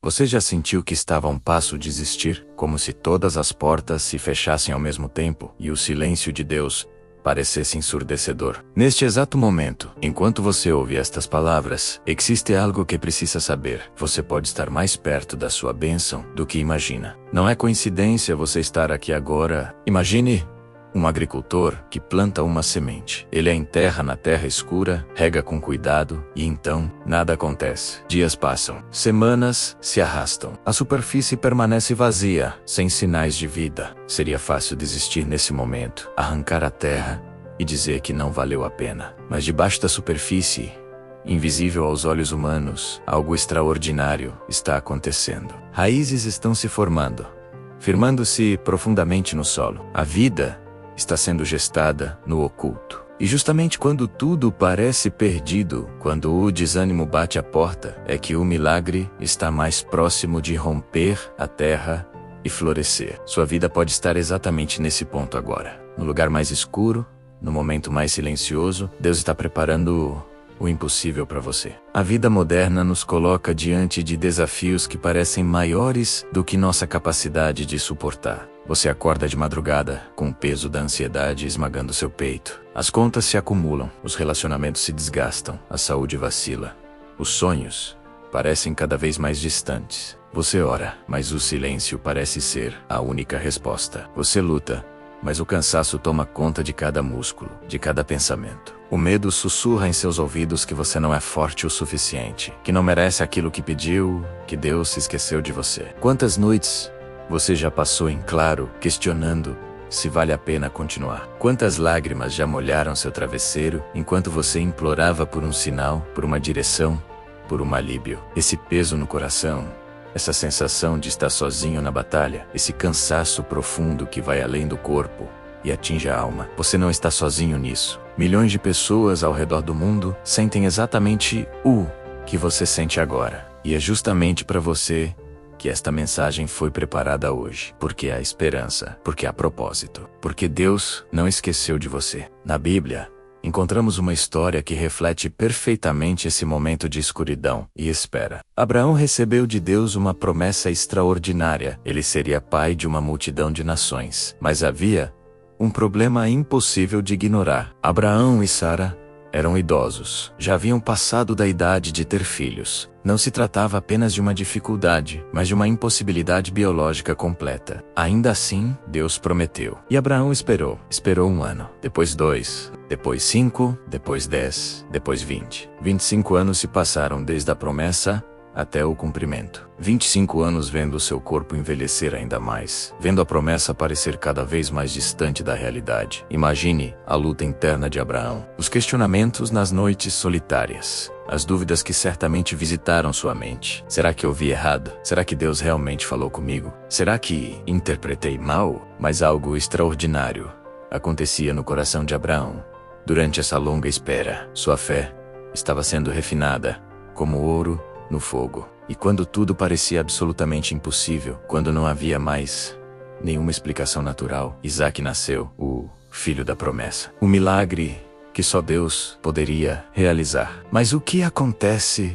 Você já sentiu que estava a um passo de desistir, como se todas as portas se fechassem ao mesmo tempo e o silêncio de Deus parecesse ensurdecedor? Neste exato momento, enquanto você ouve estas palavras, existe algo que precisa saber. Você pode estar mais perto da sua bênção do que imagina. Não é coincidência você estar aqui agora. Imagine um agricultor que planta uma semente. Ele a enterra na terra escura, rega com cuidado e então nada acontece. Dias passam, semanas se arrastam. A superfície permanece vazia, sem sinais de vida. Seria fácil desistir nesse momento, arrancar a terra e dizer que não valeu a pena. Mas debaixo da superfície, invisível aos olhos humanos, algo extraordinário está acontecendo. Raízes estão se formando, firmando-se profundamente no solo. A vida está sendo gestada no oculto. E justamente quando tudo parece perdido, quando o desânimo bate a porta, é que o milagre está mais próximo de romper a terra e florescer. Sua vida pode estar exatamente nesse ponto agora. No lugar mais escuro, no momento mais silencioso, Deus está preparando o impossível para você. A vida moderna nos coloca diante de desafios que parecem maiores do que nossa capacidade de suportar. Você acorda de madrugada, com o peso da ansiedade esmagando seu peito. As contas se acumulam, os relacionamentos se desgastam, a saúde vacila. Os sonhos parecem cada vez mais distantes. Você ora, mas o silêncio parece ser a única resposta. Você luta, mas o cansaço toma conta de cada músculo, de cada pensamento. O medo sussurra em seus ouvidos que você não é forte o suficiente, que não merece aquilo que pediu, que Deus se esqueceu de você. Quantas noites você já passou em claro, questionando se vale a pena continuar? Quantas lágrimas já molharam seu travesseiro enquanto você implorava por um sinal, por uma direção, por um alívio? Esse peso no coração, essa sensação de estar sozinho na batalha, esse cansaço profundo que vai além do corpo e atinge a alma. Você não está sozinho nisso. Milhões de pessoas ao redor do mundo sentem exatamente o que você sente agora. E é justamente para você que esta mensagem foi preparada hoje, porque há esperança, porque há propósito, porque Deus não esqueceu de você. Na Bíblia, encontramos uma história que reflete perfeitamente esse momento de escuridão e espera. Abraão recebeu de Deus uma promessa extraordinária. Ele seria pai de uma multidão de nações. Mas havia um problema impossível de ignorar. Abraão e Sara eram idosos, já haviam passado da idade de ter filhos. Não se tratava apenas de uma dificuldade, mas de uma impossibilidade biológica completa. Ainda assim, Deus prometeu. E Abraão esperou. Esperou 1 ano, depois 2, depois 5, depois 10, depois 20. 25 anos se passaram desde a promessa até o cumprimento. 25 anos vendo seu corpo envelhecer ainda mais, vendo a promessa parecer cada vez mais distante da realidade. Imagine a luta interna de Abraão, os questionamentos nas noites solitárias, as dúvidas que certamente visitaram sua mente. Será que eu vi errado? Será que Deus realmente falou comigo? Será que interpretei mal? Mas algo extraordinário acontecia no coração de Abraão. Durante essa longa espera, sua fé estava sendo refinada, como ouro no fogo. E quando tudo parecia absolutamente impossível, quando não havia mais nenhuma explicação natural, Isaac nasceu, o filho da promessa. Um milagre que só Deus poderia realizar. Mas o que acontece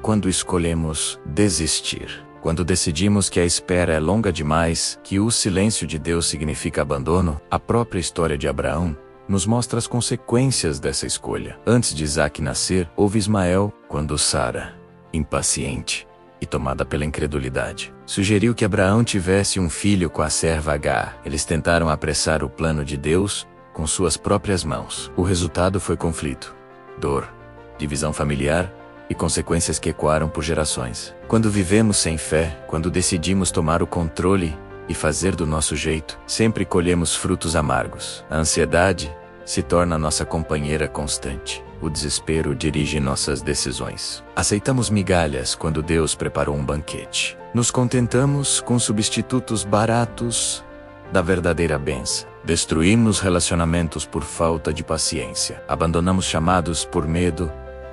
quando escolhemos desistir? Quando decidimos que a espera é longa demais, que o silêncio de Deus significa abandono? A própria história de Abraão nos mostra as consequências dessa escolha. Antes de Isaac nascer, houve Ismael, quando Sara, impaciente e tomada pela incredulidade, sugeriu que Abraão tivesse um filho com a serva Agar. Eles tentaram apressar o plano de Deus com suas próprias mãos. O resultado foi conflito, dor, divisão familiar e consequências que ecoaram por gerações. Quando vivemos sem fé, quando decidimos tomar o controle e fazer do nosso jeito, sempre colhemos frutos amargos. A ansiedade se torna nossa companheira constante. O desespero dirige nossas decisões. Aceitamos migalhas quando Deus preparou um banquete. Nos contentamos com substitutos baratos da verdadeira bênção. Destruímos relacionamentos por falta de paciência. Abandonamos chamados por medo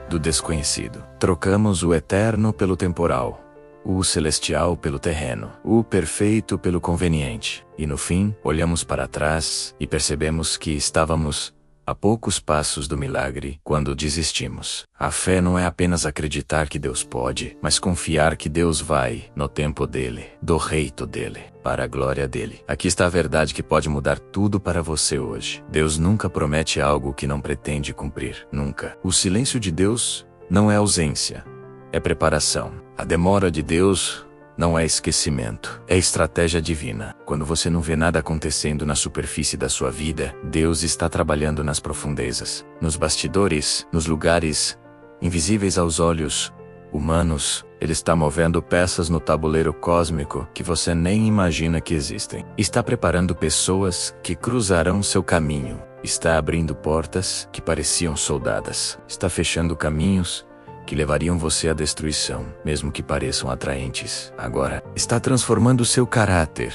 do desconhecido. Trocamos o eterno pelo temporal, o celestial pelo terreno, o perfeito pelo conveniente. E no fim, olhamos para trás e percebemos que estávamos a poucos passos do milagre, quando desistimos. A fé não é apenas acreditar que Deus pode, mas confiar que Deus vai, no tempo dele, do jeito dele, para a glória dele. Aqui está a verdade que pode mudar tudo para você hoje. Deus nunca promete algo que não pretende cumprir. Nunca. O silêncio de Deus não é ausência, é preparação. A demora de Deus não é esquecimento, é estratégia divina. Quando você não vê nada acontecendo na superfície da sua vida, Deus está trabalhando nas profundezas, nos bastidores, nos lugares invisíveis aos olhos humanos. Ele está movendo peças no tabuleiro cósmico que você nem imagina que existem. Está preparando pessoas que cruzarão seu caminho. Está abrindo portas que pareciam soldadas. Está fechando caminhos que levariam você à destruição, mesmo que pareçam atraentes. Agora, está transformando seu caráter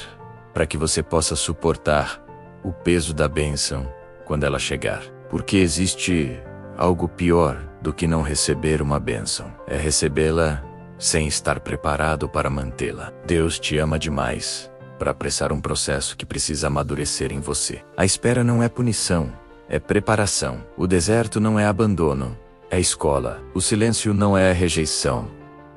para que você possa suportar o peso da bênção quando ela chegar. Porque existe algo pior do que não receber uma bênção. É recebê-la sem estar preparado para mantê-la. Deus te ama demais para apressar um processo que precisa amadurecer em você. A espera não é punição, é preparação. O deserto não é abandono, é escola. O silêncio não é rejeição,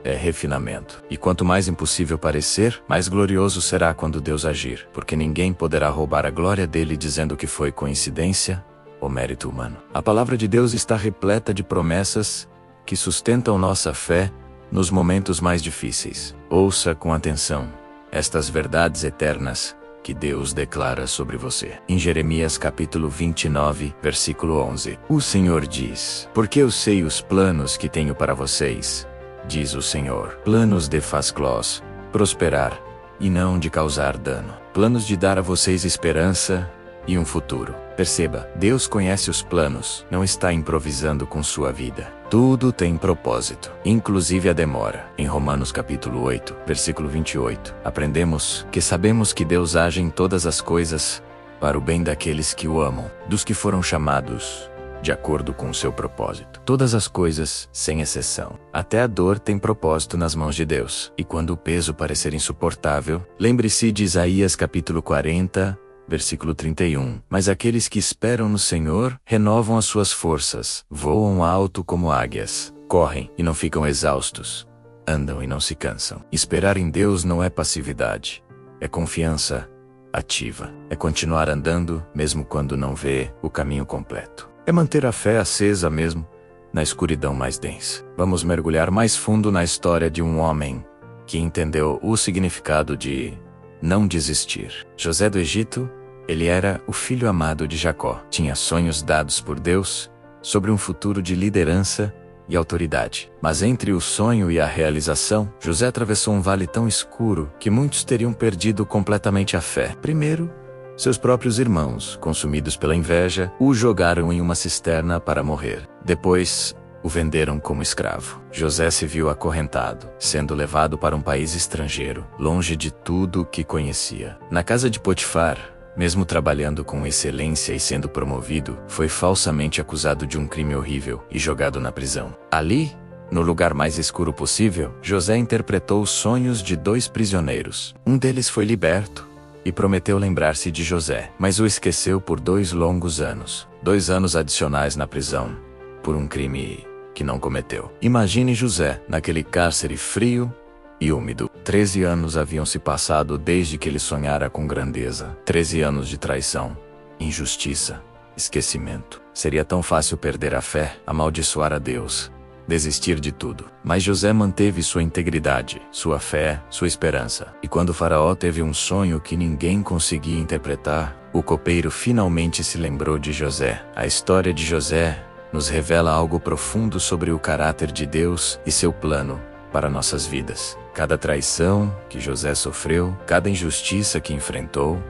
é refinamento. E quanto mais impossível parecer, mais glorioso será quando Deus agir, porque ninguém poderá roubar a glória dele dizendo que foi coincidência ou mérito humano. A palavra de Deus está repleta de promessas que sustentam nossa fé nos momentos mais difíceis. Ouça com atenção estas verdades eternas que Deus declara sobre você. Em Jeremias capítulo 29, versículo 11. O Senhor diz: porque eu sei os planos que tenho para vocês, diz o Senhor. Planos de fazê-los prosperar e não de causar dano. Planos de dar a vocês esperança e um futuro. Perceba, Deus conhece os planos, não está improvisando com sua vida. Tudo tem propósito, inclusive a demora. Em Romanos capítulo 8, versículo 28, aprendemos que sabemos que Deus age em todas as coisas para o bem daqueles que o amam, dos que foram chamados de acordo com o seu propósito. Todas as coisas, sem exceção. Até a dor tem propósito nas mãos de Deus. E quando o peso parecer insuportável, lembre-se de Isaías capítulo 40, versículo 31. Mas aqueles que esperam no Senhor renovam as suas forças, voam alto como águias, correm e não ficam exaustos, andam e não se cansam. Esperar em Deus não é passividade, é confiança ativa. É continuar andando mesmo quando não vê o caminho completo. É manter a fé acesa mesmo na escuridão mais densa. Vamos mergulhar mais fundo na história de um homem que entendeu o significado de não desistir. José do Egito, ele era o filho amado de Jacó. Tinha sonhos dados por Deus sobre um futuro de liderança e autoridade. Mas entre o sonho e a realização, José atravessou um vale tão escuro que muitos teriam perdido completamente a fé. Primeiro, seus próprios irmãos, consumidos pela inveja, o jogaram em uma cisterna para morrer. Depois, o venderam como escravo. José se viu acorrentado, sendo levado para um país estrangeiro, longe de tudo o que conhecia. Na casa de Potifar, mesmo trabalhando com excelência e sendo promovido, foi falsamente acusado de um crime horrível e jogado na prisão. Ali, no lugar mais escuro possível, José interpretou os sonhos de 2 prisioneiros. Um deles foi liberto e prometeu lembrar-se de José, mas o esqueceu por 2 longos anos. 2 anos adicionais na prisão, por um crime que não cometeu. Imagine José naquele cárcere frio e úmido. 13 anos haviam se passado desde que ele sonhara com grandeza. 13 anos de traição, injustiça, esquecimento. Seria tão fácil perder a fé, amaldiçoar a Deus, desistir de tudo. Mas José manteve sua integridade, sua fé, sua esperança. E quando o faraó teve um sonho que ninguém conseguia interpretar, o copeiro finalmente se lembrou de José. A história de José nos revela algo profundo sobre o caráter de Deus e seu plano para nossas vidas. Cada traição que José sofreu, cada injustiça que enfrentou,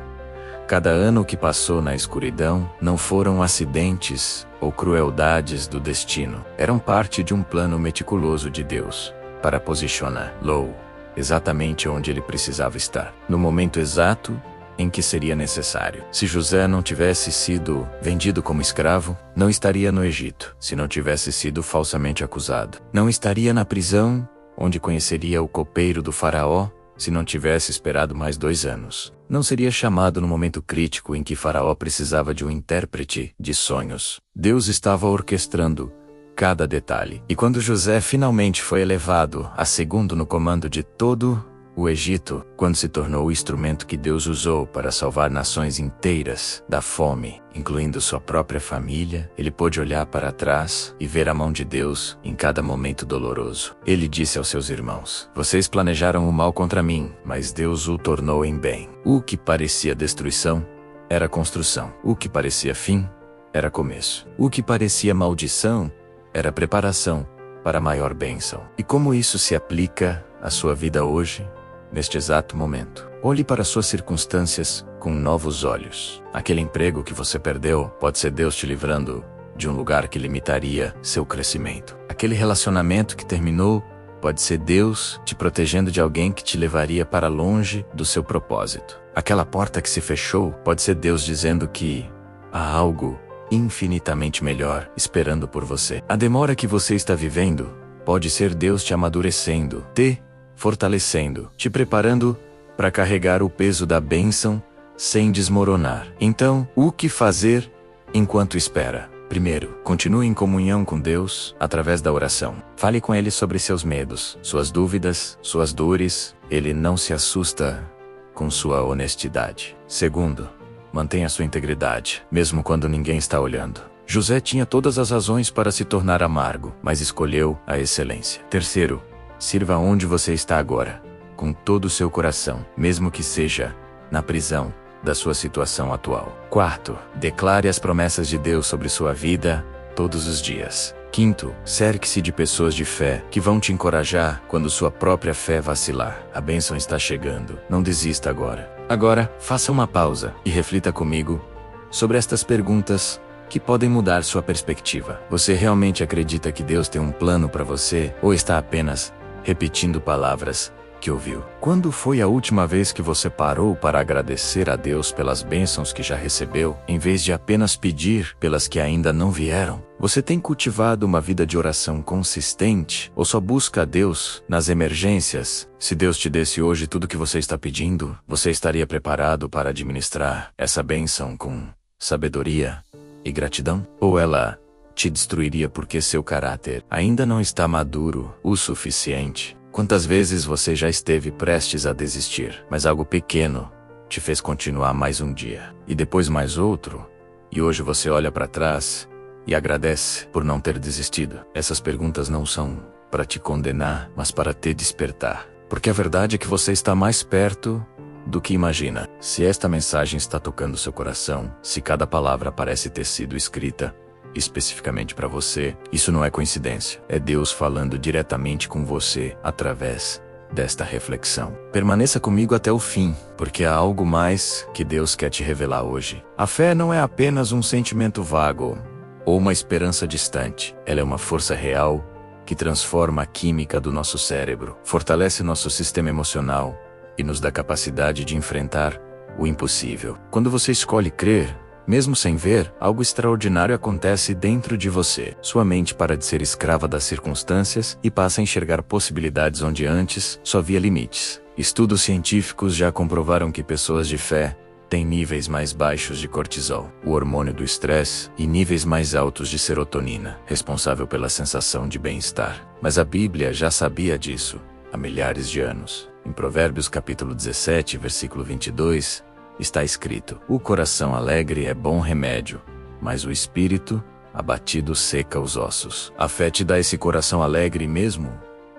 cada ano que passou na escuridão, não foram acidentes ou crueldades do destino. Eram parte de um plano meticuloso de Deus para posicioná-lo exatamente onde ele precisava estar, no momento exato em que seria necessário. Se José não tivesse sido vendido como escravo, não estaria no Egito. Se não tivesse sido falsamente acusado, não estaria na prisão onde conheceria o copeiro do faraó se não tivesse esperado mais 2 anos, não seria chamado no momento crítico em que Faraó precisava de um intérprete de sonhos. Deus estava orquestrando cada detalhe. E quando José finalmente foi elevado a segundo no comando de todo o Egito, quando se tornou o instrumento que Deus usou para salvar nações inteiras da fome, incluindo sua própria família, ele pôde olhar para trás e ver a mão de Deus em cada momento doloroso. Ele disse aos seus irmãos: "Vocês planejaram o mal contra mim, mas Deus o tornou em bem." O que parecia destruição era construção. O que parecia fim era começo. O que parecia maldição era preparação para a maior bênção. E como isso se aplica à sua vida hoje? Neste exato momento, olhe para suas circunstâncias com novos olhos. Aquele emprego que você perdeu pode ser Deus te livrando de um lugar que limitaria seu crescimento. Aquele relacionamento que terminou pode ser Deus te protegendo de alguém que te levaria para longe do seu propósito. Aquela porta que se fechou pode ser Deus dizendo que há algo infinitamente melhor esperando por você. A demora que você está vivendo pode ser Deus te amadurecendo, te fortalecendo, te preparando para carregar o peso da bênção sem desmoronar. Então, o que fazer enquanto espera? Primeiro, continue em comunhão com Deus através da oração. Fale com Ele sobre seus medos, suas dúvidas, suas dores. Ele não se assusta com sua honestidade. Segundo, mantenha sua integridade, mesmo quando ninguém está olhando. José tinha todas as razões para se tornar amargo, mas escolheu a excelência. Terceiro, sirva onde você está agora, com todo o seu coração, mesmo que seja na prisão da sua situação atual. Quarto, declare as promessas de Deus sobre sua vida todos os dias. Quinto, cerque-se de pessoas de fé que vão te encorajar quando sua própria fé vacilar. A bênção está chegando. Não desista agora. Agora, faça uma pausa e reflita comigo sobre estas perguntas que podem mudar sua perspectiva. Você realmente acredita que Deus tem um plano para você ou está apenas repetindo palavras que ouviu? Quando foi a última vez que você parou para agradecer a Deus pelas bênçãos que já recebeu, em vez de apenas pedir pelas que ainda não vieram? Você tem cultivado uma vida de oração consistente ou só busca a Deus nas emergências? Se Deus te desse hoje tudo o que você está pedindo, você estaria preparado para administrar essa bênção com sabedoria e gratidão? Ou ela te destruiria porque seu caráter ainda não está maduro o suficiente? Quantas vezes você já esteve prestes a desistir, mas algo pequeno te fez continuar mais um dia, e depois mais outro, e hoje você olha para trás e agradece por não ter desistido? Essas perguntas não são para te condenar, mas para te despertar, porque a verdade é que você está mais perto do que imagina. Se esta mensagem está tocando seu coração, se cada palavra parece ter sido escrita especificamente para você, isso não é coincidência. É Deus falando diretamente com você através desta reflexão. Permaneça comigo até o fim, porque há algo mais que Deus quer te revelar hoje. A fé não é apenas um sentimento vago ou uma esperança distante. Ela é uma força real que transforma a química do nosso cérebro, fortalece nosso sistema emocional e nos dá capacidade de enfrentar o impossível. Quando você escolhe crer, mesmo sem ver, algo extraordinário acontece dentro de você. Sua mente para de ser escrava das circunstâncias e passa a enxergar possibilidades onde antes só via limites. Estudos científicos já comprovaram que pessoas de fé têm níveis mais baixos de cortisol, o hormônio do estresse, e níveis mais altos de serotonina, responsável pela sensação de bem-estar. Mas a Bíblia já sabia disso há milhares de anos. Em Provérbios capítulo 17, versículo 22, está escrito: "O coração alegre é bom remédio, mas o espírito abatido seca os ossos." A fé te dá esse coração alegre mesmo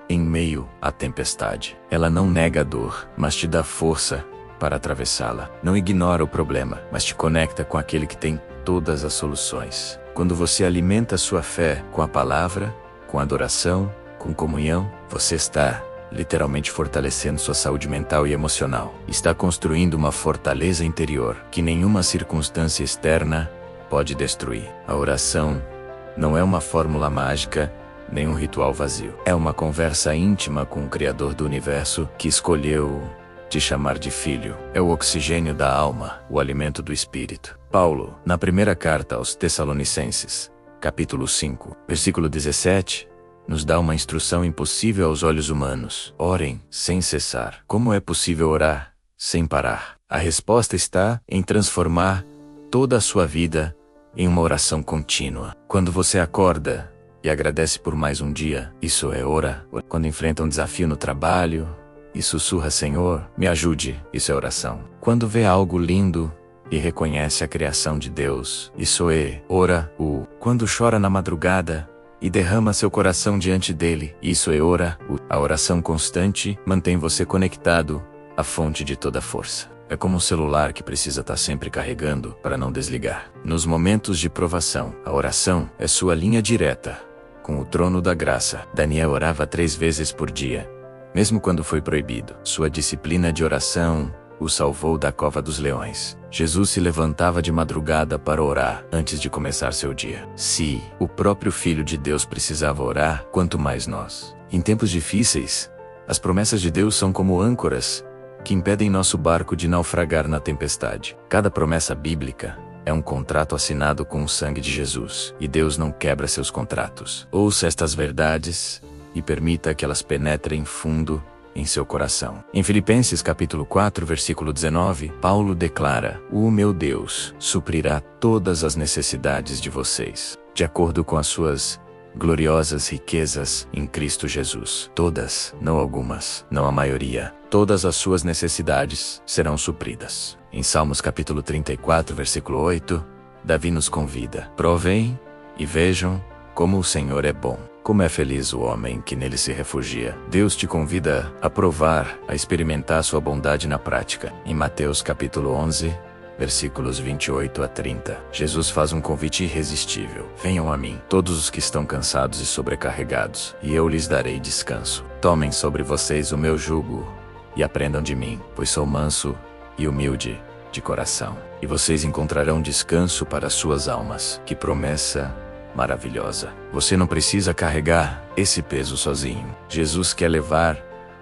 em meio à tempestade. Ela não nega a dor, mas te dá força para atravessá-la. Não ignora o problema, mas te conecta com aquele que tem todas as soluções. Quando você alimenta sua fé com a palavra, com adoração, com comunhão, você está literalmente fortalecendo sua saúde mental e emocional. Está construindo uma fortaleza interior que nenhuma circunstância externa pode destruir. A oração não é uma fórmula mágica, nem um ritual vazio. É uma conversa íntima com o Criador do Universo que escolheu te chamar de filho. É o oxigênio da alma, o alimento do espírito. Paulo, na primeira carta aos Tessalonicenses, capítulo 5, versículo 17, nos dá uma instrução impossível aos olhos humanos. Orem sem cessar. Como é possível orar sem parar? A resposta está em transformar toda a sua vida em uma oração contínua. Quando você acorda e agradece por mais um dia, isso é ora. Quando enfrenta um desafio no trabalho e sussurra: Senhor, me ajude, isso é oração. Quando vê algo lindo e reconhece a criação de Deus, isso é ora. Quando chora na madrugada e derrama seu coração diante dele, isso é ora. A oração constante mantém você conectado à fonte de toda força. É como um celular que precisa estar sempre carregando para não desligar. Nos momentos de provação, a oração é sua linha direta com o trono da graça. Daniel orava 3 vezes por dia, mesmo quando foi proibido. Sua disciplina de oração o salvou da cova dos leões. Jesus se levantava de madrugada para orar antes de começar seu dia. Se o próprio Filho de Deus precisava orar, quanto mais nós. Em tempos difíceis, as promessas de Deus são como âncoras que impedem nosso barco de naufragar na tempestade. Cada promessa bíblica é um contrato assinado com o sangue de Jesus, e Deus não quebra seus contratos. Ouça estas verdades e permita que elas penetrem fundo em seu coração. Em Filipenses capítulo 4, versículo 19, Paulo declara: O meu Deus suprirá todas as necessidades de vocês, de acordo com as suas gloriosas riquezas em Cristo Jesus. Todas, não algumas, não a maioria. Todas as suas necessidades serão supridas. Em Salmos capítulo 34, versículo 8, Davi nos convida: Provem e vejam como o Senhor é bom. Como é feliz o homem que nele se refugia. Deus te convida a provar, a experimentar sua bondade na prática. Em Mateus capítulo 11, versículos 28 a 30, Jesus faz um convite irresistível: Venham a mim, todos os que estão cansados e sobrecarregados, e eu lhes darei descanso. Tomem sobre vocês o meu jugo e aprendam de mim, pois sou manso e humilde de coração, e vocês encontrarão descanso para suas almas. Que promessa maravilhosa! Você não precisa carregar esse peso sozinho. Jesus quer levar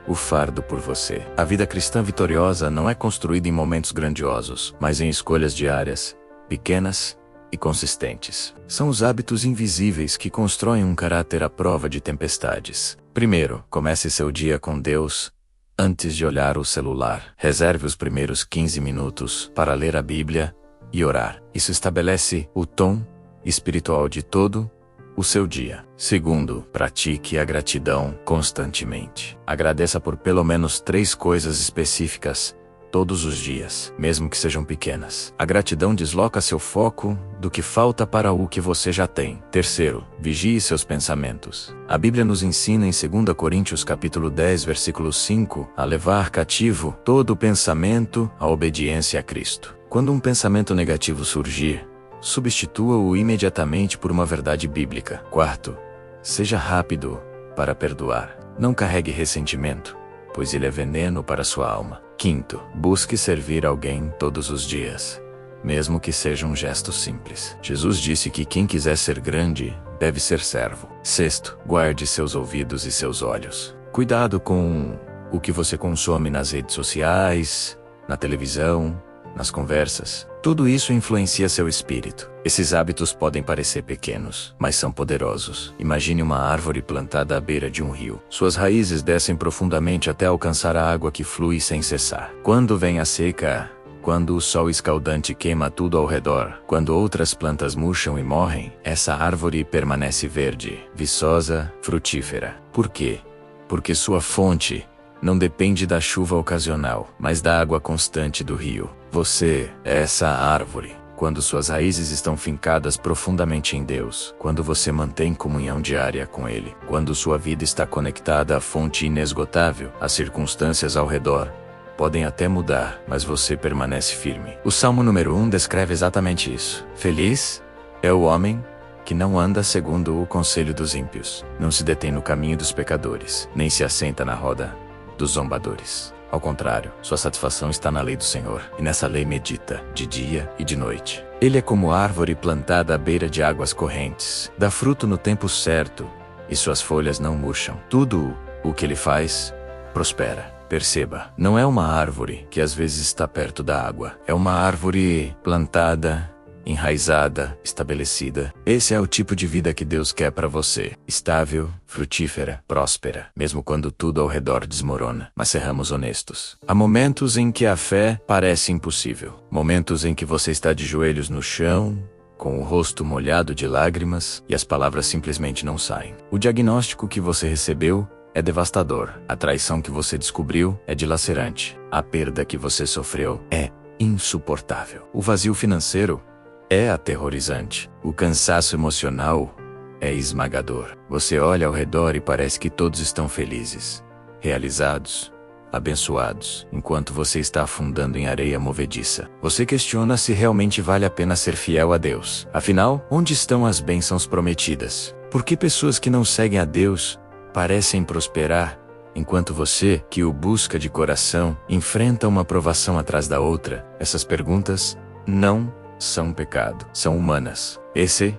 o fardo por você. A vida cristã vitoriosa não é construída em momentos grandiosos, mas em escolhas diárias, pequenas e consistentes. São os hábitos invisíveis que constroem um caráter à prova de tempestades. Primeiro, comece seu dia com Deus antes de olhar o celular. Reserve os primeiros 15 minutos para ler a Bíblia e orar. Isso estabelece o tom espiritual de todo o seu dia. Segundo, pratique a gratidão constantemente. Agradeça por pelo menos 3 coisas específicas todos os dias, mesmo que sejam pequenas. A gratidão desloca seu foco do que falta para o que você já tem. Terceiro, vigie seus pensamentos. A Bíblia nos ensina em 2 Coríntios capítulo 10, versículo 5, a levar cativo todo pensamento à obediência a Cristo. Quando um pensamento negativo surgir, substitua-o imediatamente por uma verdade bíblica. Quarto, seja rápido para perdoar. Não carregue ressentimento, pois ele é veneno para sua alma. Quinto, busque servir alguém todos os dias, mesmo que seja um gesto simples. Jesus disse que quem quiser ser grande deve ser servo. Sexto, guarde seus ouvidos e seus olhos. Cuidado com o que você consome nas redes sociais, na televisão, nas conversas. Tudo isso influencia seu espírito. Esses hábitos podem parecer pequenos, mas são poderosos. Imagine uma árvore plantada à beira de um rio. Suas raízes descem profundamente até alcançar a água que flui sem cessar. Quando vem a seca, quando o sol escaldante queima tudo ao redor, quando outras plantas murcham e morrem, essa árvore permanece verde, viçosa, frutífera. Por quê? Porque sua fonte não depende da chuva ocasional, mas da água constante do rio. Você é essa árvore. Quando suas raízes estão fincadas profundamente em Deus, quando você mantém comunhão diária com Ele, quando sua vida está conectada à fonte inesgotável, as circunstâncias ao redor podem até mudar, mas você permanece firme. O Salmo número 1 descreve exatamente isso. Feliz é o homem que não anda segundo o conselho dos ímpios, não se detém no caminho dos pecadores, nem se assenta na roda dos zombadores. Ao contrário, sua satisfação está na lei do Senhor, e nessa lei medita, de dia e de noite. Ele é como árvore plantada à beira de águas correntes, dá fruto no tempo certo, e suas folhas não murcham. Tudo o que ele faz, prospera. Perceba, não é uma árvore que às vezes está perto da água, é uma árvore plantada enraizada, estabelecida. Esse é o tipo de vida que Deus quer para você. Estável, frutífera, próspera, mesmo quando tudo ao redor desmorona. Mas sejamos honestos. Há momentos em que a fé parece impossível. Momentos em que você está de joelhos no chão, com o rosto molhado de lágrimas, e as palavras simplesmente não saem. O diagnóstico que você recebeu é devastador. A traição que você descobriu é dilacerante. A perda que você sofreu é insuportável. O vazio financeiro é aterrorizante. O cansaço emocional é esmagador. Você olha ao redor e parece que todos estão felizes, realizados, abençoados, enquanto você está afundando em areia movediça. Você questiona se realmente vale a pena ser fiel a Deus. Afinal, onde estão as bênçãos prometidas? Por que pessoas que não seguem a Deus parecem prosperar, enquanto você, que o busca de coração, enfrenta uma provação atrás da outra? Essas perguntas não são pecado, são humanas.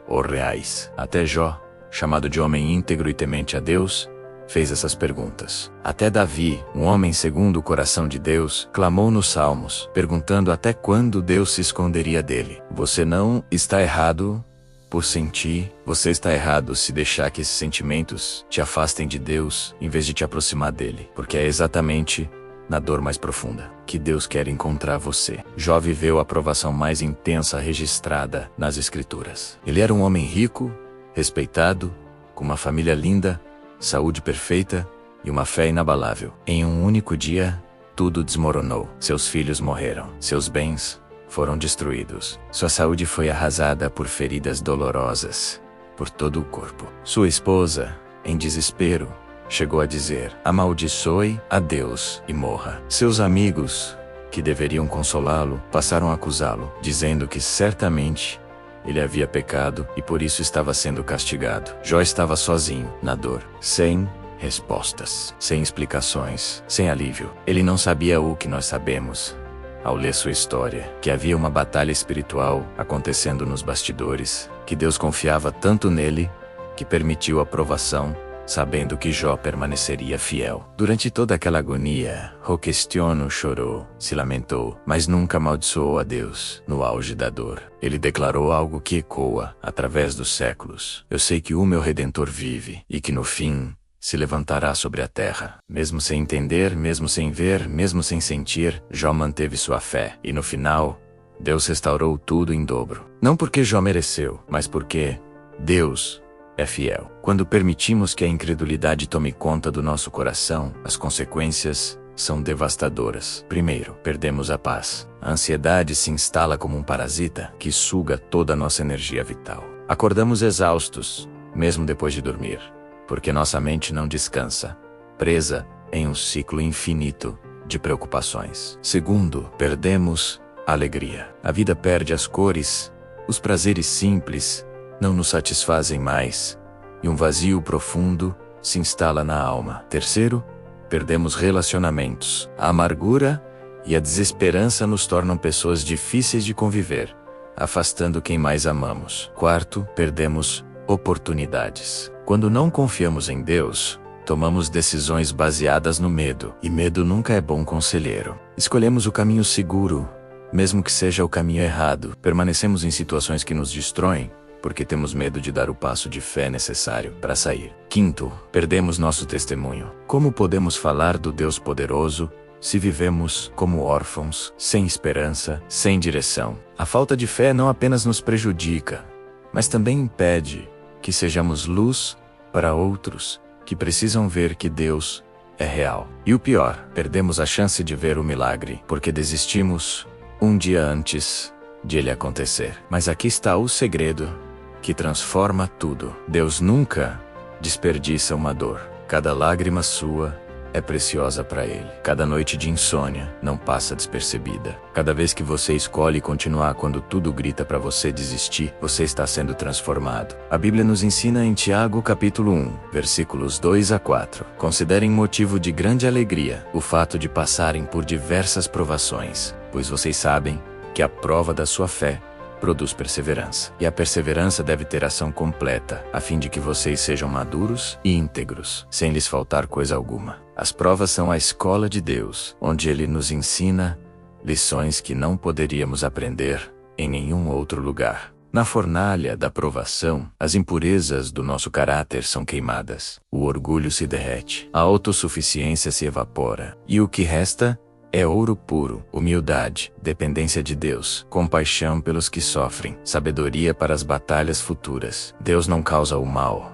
Ou reais. Até Jó, chamado de homem íntegro e temente a Deus, fez essas perguntas. Até Davi, um homem segundo o coração de Deus, clamou nos Salmos, perguntando até quando Deus se esconderia dele. Você não está errado por sentir, você está errado se deixar que esses sentimentos te afastem de Deus, em vez de te aproximar dele, porque é exatamente na dor mais profunda que Deus quer encontrar você. Jó viveu a provação mais intensa registrada nas Escrituras. Ele era um homem rico, respeitado, com uma família linda, saúde perfeita e uma fé inabalável. Em um único dia, tudo desmoronou. Seus filhos morreram, seus bens foram destruídos. Sua saúde foi arrasada por feridas dolorosas por todo o corpo. Sua esposa, em desespero, chegou a dizer: amaldiçoe a Deus e morra. Seus amigos, que deveriam consolá-lo, passaram a acusá-lo, dizendo que certamente ele havia pecado e por isso estava sendo castigado. Jó estava sozinho, na dor, sem respostas, sem explicações, sem alívio. Ele não sabia o que nós sabemos ao ler sua história, que havia uma batalha espiritual acontecendo nos bastidores, que Deus confiava tanto nele que permitiu a provação, sabendo que Jó permaneceria fiel. Durante toda aquela agonia, Roquestiono chorou, se lamentou, mas nunca amaldiçoou a Deus. No auge da dor, ele declarou algo que ecoa através dos séculos: eu sei que o meu Redentor vive, e que no fim se levantará sobre a terra. Mesmo sem entender, mesmo sem ver, mesmo sem sentir, Jó manteve sua fé, e no final, Deus restaurou tudo em dobro. Não porque Jó mereceu, mas porque Deus é fiel. Quando permitimos que a incredulidade tome conta do nosso coração, as consequências são devastadoras. Primeiro, perdemos a paz. A ansiedade se instala como um parasita que suga toda a nossa energia vital. Acordamos exaustos, mesmo depois de dormir, porque nossa mente não descansa, presa em um ciclo infinito de preocupações. Segundo, perdemos a alegria. A vida perde as cores, os prazeres simples não nos satisfazem mais, e um vazio profundo se instala na alma. Terceiro, perdemos relacionamentos. A amargura e a desesperança nos tornam pessoas difíceis de conviver, afastando quem mais amamos. Quarto, perdemos oportunidades. Quando não confiamos em Deus, tomamos decisões baseadas no medo, e medo nunca é bom conselheiro. Escolhemos o caminho seguro, mesmo que seja o caminho errado. Permanecemos em situações que nos destroem, porque temos medo de dar o passo de fé necessário para sair. Quinto, perdemos nosso testemunho. Como podemos falar do Deus poderoso se vivemos como órfãos, sem esperança, sem direção? A falta de fé não apenas nos prejudica, mas também impede que sejamos luz para outros que precisam ver que Deus é real. E o pior, perdemos a chance de ver o milagre, porque desistimos um dia antes de ele acontecer. Mas aqui está o segredo que transforma tudo. Deus nunca desperdiça uma dor. Cada lágrima sua é preciosa para Ele. Cada noite de insônia não passa despercebida. Cada vez que você escolhe continuar quando tudo grita para você desistir, você está sendo transformado. A Bíblia nos ensina em Tiago capítulo 1, versículos 2 a 4. Considerem motivo de grande alegria o fato de passarem por diversas provações, pois vocês sabem que a prova da sua fé produz perseverança. E a perseverança deve ter ação completa, a fim de que vocês sejam maduros e íntegros, sem lhes faltar coisa alguma. As provas são a escola de Deus, onde Ele nos ensina lições que não poderíamos aprender em nenhum outro lugar. Na fornalha da provação, as impurezas do nosso caráter são queimadas. O orgulho se derrete, a autossuficiência se evapora, e o que resta é ouro puro, humildade, dependência de Deus, compaixão pelos que sofrem, sabedoria para as batalhas futuras. Deus não causa o mal,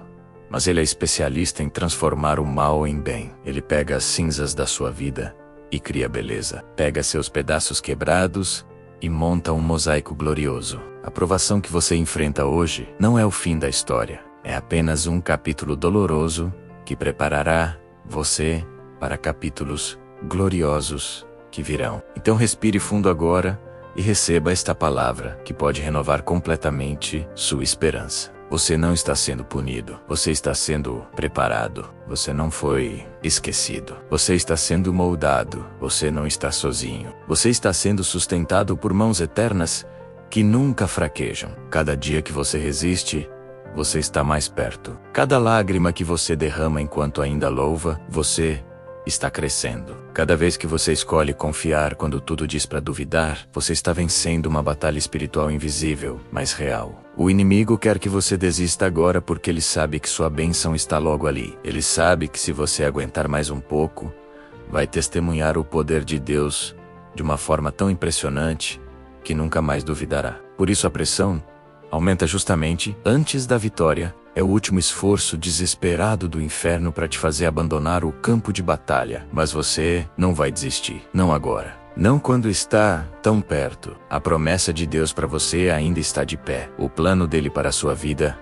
mas Ele é especialista em transformar o mal em bem. Ele pega as cinzas da sua vida e cria beleza. Pega seus pedaços quebrados e monta um mosaico glorioso. A provação que você enfrenta hoje não é o fim da história. É apenas um capítulo doloroso que preparará você para capítulos gloriosos que virão. Então respire fundo agora e receba esta palavra que pode renovar completamente sua esperança. Você não está sendo punido. Você está sendo preparado. Você não foi esquecido. Você está sendo moldado. Você não está sozinho. Você está sendo sustentado por mãos eternas que nunca fraquejam. Cada dia que você resiste, você está mais perto. Cada lágrima que você derrama enquanto ainda louva, você está crescendo. Cada vez que você escolhe confiar quando tudo diz para duvidar, você está vencendo uma batalha espiritual invisível, mas real. O inimigo quer que você desista agora porque ele sabe que sua bênção está logo ali. Ele sabe que se você aguentar mais um pouco, vai testemunhar o poder de Deus de uma forma tão impressionante que nunca mais duvidará. Por isso a pressão aumenta justamente antes da vitória. É o último esforço desesperado do inferno para te fazer abandonar o campo de batalha. Mas você não vai desistir. Não agora. Não quando está tão perto. A promessa de Deus para você ainda está de pé. O plano dele para a sua vida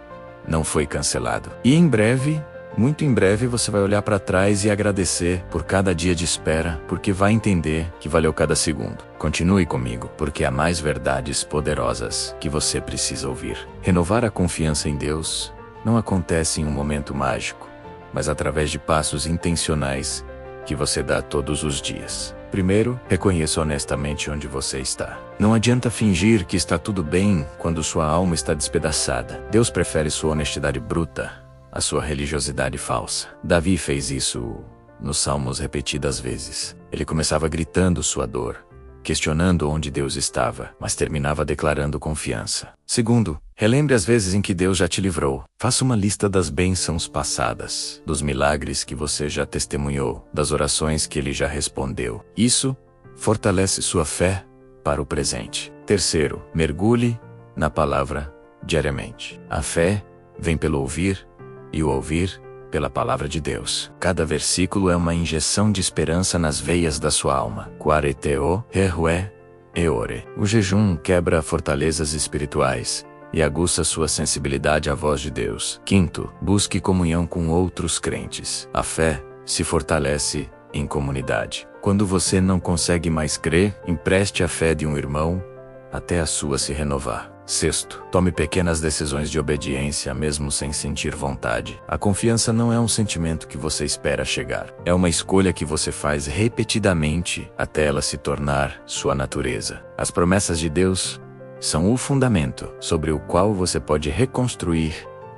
não foi cancelado. E em breve, muito em breve, você vai olhar para trás e agradecer por cada dia de espera, porque vai entender que valeu cada segundo. Continue comigo, porque há mais verdades poderosas que você precisa ouvir. Renovar a confiança em Deus não acontece em um momento mágico, mas através de passos intencionais que você dá todos os dias. Primeiro, reconheça honestamente onde você está. Não adianta fingir que está tudo bem quando sua alma está despedaçada. Deus prefere sua honestidade bruta à sua religiosidade falsa. Davi fez isso nos Salmos repetidas vezes. Ele começava gritando sua dor, questionando onde Deus estava, mas terminava declarando confiança. Segundo, relembre as vezes em que Deus já te livrou. Faça uma lista das bênçãos passadas, dos milagres que você já testemunhou, das orações que Ele já respondeu. Isso fortalece sua fé para o presente. Terceiro, mergulhe na palavra diariamente. A fé vem pelo ouvir e o ouvir pela palavra de Deus. Cada versículo é uma injeção de esperança nas veias da sua alma. Quareteo, Rehué, Eore. O jejum quebra fortalezas espirituais e aguça sua sensibilidade à voz de Deus. Quinto, busque comunhão com outros crentes. A fé se fortalece em comunidade. Quando você não consegue mais crer, empreste a fé de um irmão até a sua se renovar. Sexto, tome pequenas decisões de obediência mesmo sem sentir vontade. A confiança não é um sentimento que você espera chegar. É uma escolha que você faz repetidamente até ela se tornar sua natureza. As promessas de Deus são o fundamento sobre o qual você pode reconstruir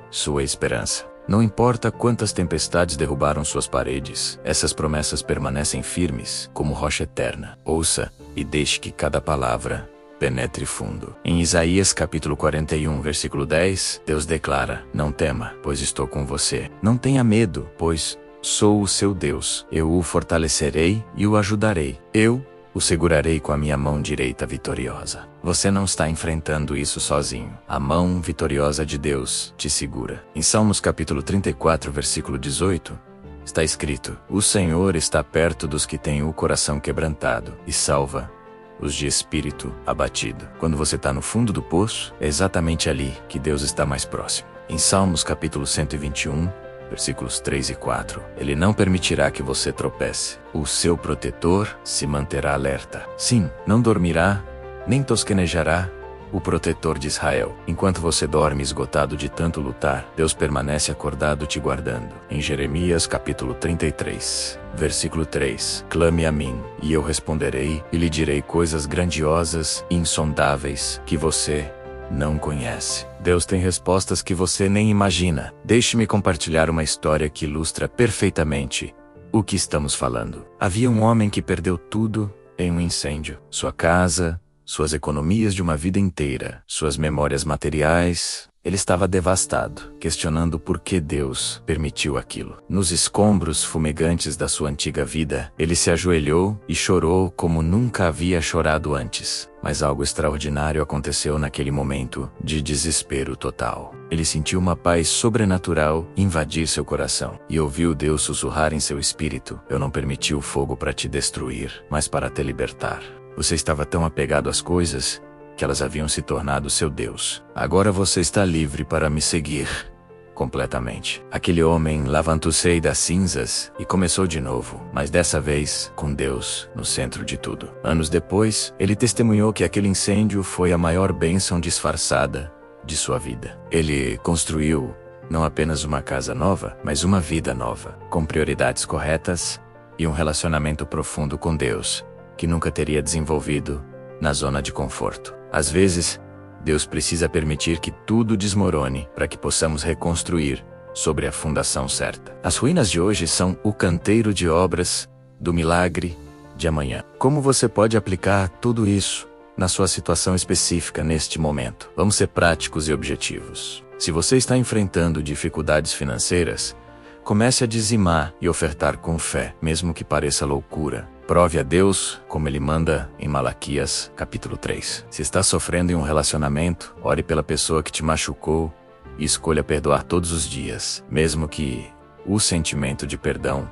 sua esperança. Não importa quantas tempestades derrubaram suas paredes, essas promessas permanecem firmes como rocha eterna. Ouça e deixe que cada palavra penetre fundo. Em Isaías capítulo 41, versículo 10, Deus declara: não tema, pois estou com você. Não tenha medo, pois sou o seu Deus. Eu o fortalecerei e o ajudarei. Eu o segurarei com a minha mão direita vitoriosa. Você não está enfrentando isso sozinho. A mão vitoriosa de Deus te segura. Em Salmos capítulo 34, versículo 18, está escrito: o Senhor está perto dos que têm o coração quebrantado e salva os de espírito abatido. Quando você está no fundo do poço, é exatamente ali que Deus está mais próximo. Em Salmos capítulo 121, versículos 3 e 4, Ele não permitirá que você tropece. O seu protetor se manterá alerta. Sim, não dormirá, nem tosquenejará o protetor de Israel. Enquanto você dorme esgotado de tanto lutar, Deus permanece acordado te guardando. Em Jeremias capítulo 33, versículo 3, clame a mim, e eu responderei, e lhe direi coisas grandiosas e insondáveis que você não conhece. Deus tem respostas que você nem imagina. Deixe-me compartilhar uma história que ilustra perfeitamente o que estamos falando. Havia um homem que perdeu tudo em um incêndio. Sua casa, suas economias de uma vida inteira, suas memórias materiais. Ele estava devastado, questionando por que Deus permitiu aquilo. Nos escombros fumegantes da sua antiga vida, ele se ajoelhou e chorou como nunca havia chorado antes. Mas algo extraordinário aconteceu naquele momento de desespero total. Ele sentiu uma paz sobrenatural invadir seu coração e ouviu Deus sussurrar em seu espírito: "Eu não permiti o fogo para te destruir, mas para te libertar." Você estava tão apegado às coisas que elas haviam se tornado seu Deus. Agora você está livre para me seguir completamente. Aquele homem levantou-se das cinzas e começou de novo, mas dessa vez com Deus no centro de tudo. Anos depois, ele testemunhou que aquele incêndio foi a maior bênção disfarçada de sua vida. Ele construiu não apenas uma casa nova, mas uma vida nova, com prioridades corretas e um relacionamento profundo com Deus, que nunca teria desenvolvido na zona de conforto. Às vezes, Deus precisa permitir que tudo desmorone para que possamos reconstruir sobre a fundação certa. As ruínas de hoje são o canteiro de obras do milagre de amanhã. Como você pode aplicar tudo isso na sua situação específica neste momento? Vamos ser práticos e objetivos. Se você está enfrentando dificuldades financeiras, comece a dizimar e ofertar com fé, mesmo que pareça loucura. Prove a Deus, como Ele manda em Malaquias, capítulo 3. Se está sofrendo em um relacionamento, ore pela pessoa que te machucou e escolha perdoar todos os dias, mesmo que o sentimento de perdão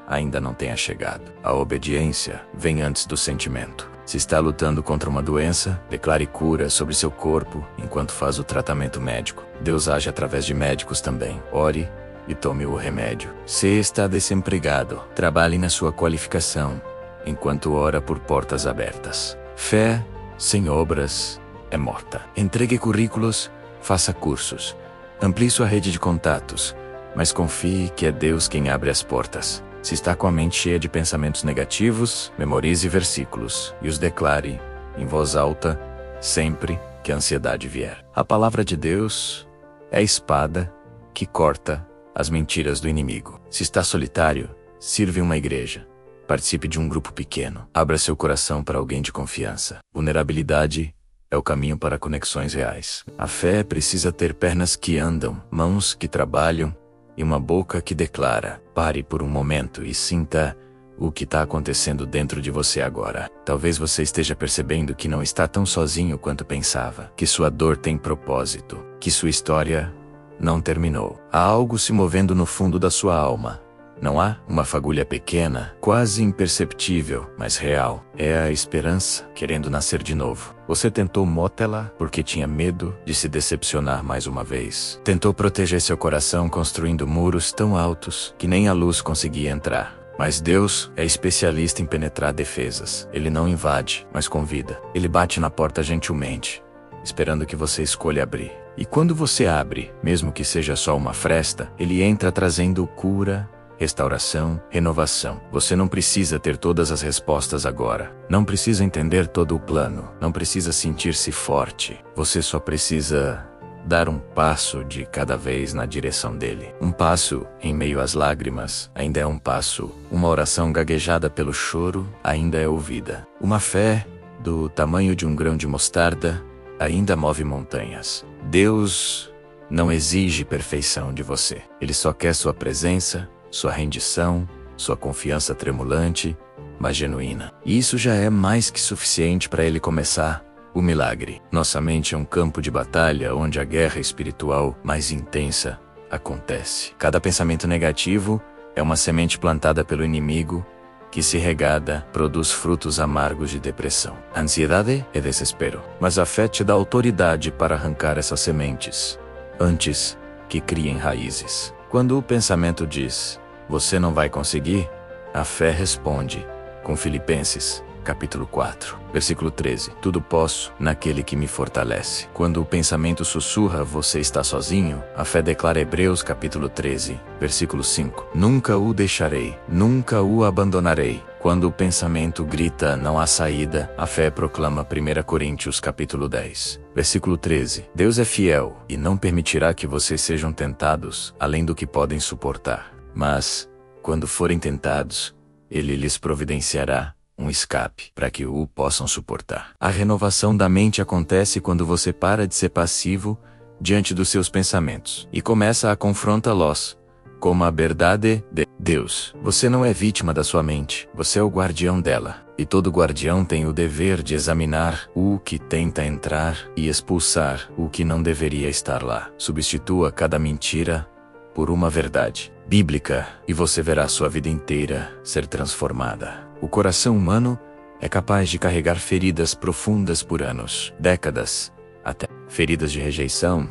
ainda não tenha chegado. A obediência vem antes do sentimento. Se está lutando contra uma doença, declare cura sobre seu corpo enquanto faz o tratamento médico. Deus age através de médicos também. Ore e tome o remédio. Se está desempregado, trabalhe na sua qualificação enquanto ora por portas abertas. Fé sem obras é morta. Entregue currículos, faça cursos, amplie sua rede de contatos, mas confie que é Deus quem abre as portas. Se está com a mente cheia de pensamentos negativos, memorize versículos e os declare em voz alta sempre que a ansiedade vier. A palavra de Deus é a espada que corta as mentiras do inimigo. Se está solitário, sirva em uma igreja. Participe de um grupo pequeno. Abra seu coração para alguém de confiança. Vulnerabilidade é o caminho para conexões reais. A fé precisa ter pernas que andam, mãos que trabalham e uma boca que declara. Pare por um momento e sinta o que está acontecendo dentro de você agora. Talvez você esteja percebendo que não está tão sozinho quanto pensava, que sua dor tem propósito, que sua história não terminou. Há algo se movendo no fundo da sua alma. Não há? Uma fagulha pequena, quase imperceptível, mas real. É a esperança querendo nascer de novo. Você tentou motê-la porque tinha medo de se decepcionar mais uma vez. Tentou proteger seu coração construindo muros tão altos que nem a luz conseguia entrar. Mas Deus é especialista em penetrar defesas. Ele não invade, mas convida. Ele bate na porta gentilmente, esperando que você escolha abrir. E quando você abre, mesmo que seja só uma fresta, ele entra trazendo cura, restauração, renovação. Você não precisa ter todas as respostas agora. Não precisa entender todo o plano. Não precisa sentir-se forte. Você só precisa dar um passo de cada vez na direção dele. Um passo em meio às lágrimas ainda é um passo. Uma oração gaguejada pelo choro ainda é ouvida. Uma fé do tamanho de um grão de mostarda ainda move montanhas. Deus não exige perfeição de você. Ele só quer sua presença, sua rendição, sua confiança tremulante, mas genuína. E isso já é mais que suficiente para ele começar o milagre. Nossa mente é um campo de batalha onde a guerra espiritual mais intensa acontece. Cada pensamento negativo é uma semente plantada pelo inimigo que, se regada, produz frutos amargos de depressão. Ansiedade é desespero, mas a fé te dá autoridade para arrancar essas sementes antes que criem raízes. Quando o pensamento diz: "Você não vai conseguir", a fé responde com Filipenses, capítulo 4, versículo 13. "Tudo posso naquele que me fortalece." Quando o pensamento sussurra: "Você está sozinho", a fé declara Hebreus, capítulo 13, versículo 5. "Nunca o deixarei, nunca o abandonarei." Quando o pensamento grita: "Não há saída", a fé proclama 1 Coríntios, capítulo 10, versículo 13. "Deus é fiel e não permitirá que vocês sejam tentados além do que podem suportar. Mas, quando forem tentados, Ele lhes providenciará um escape, para que o possam suportar. A renovação da mente acontece quando você para de ser passivo diante dos seus pensamentos e começa a confrontá-los como a verdade de Deus. Você não é vítima da sua mente, você é o guardião dela. E todo guardião tem o dever de examinar o que tenta entrar e expulsar o que não deveria estar lá. Substitua cada mentira por uma verdade bíblica e você verá sua vida inteira ser transformada. O coração humano é capaz de carregar feridas profundas por anos, décadas, até feridas de rejeição,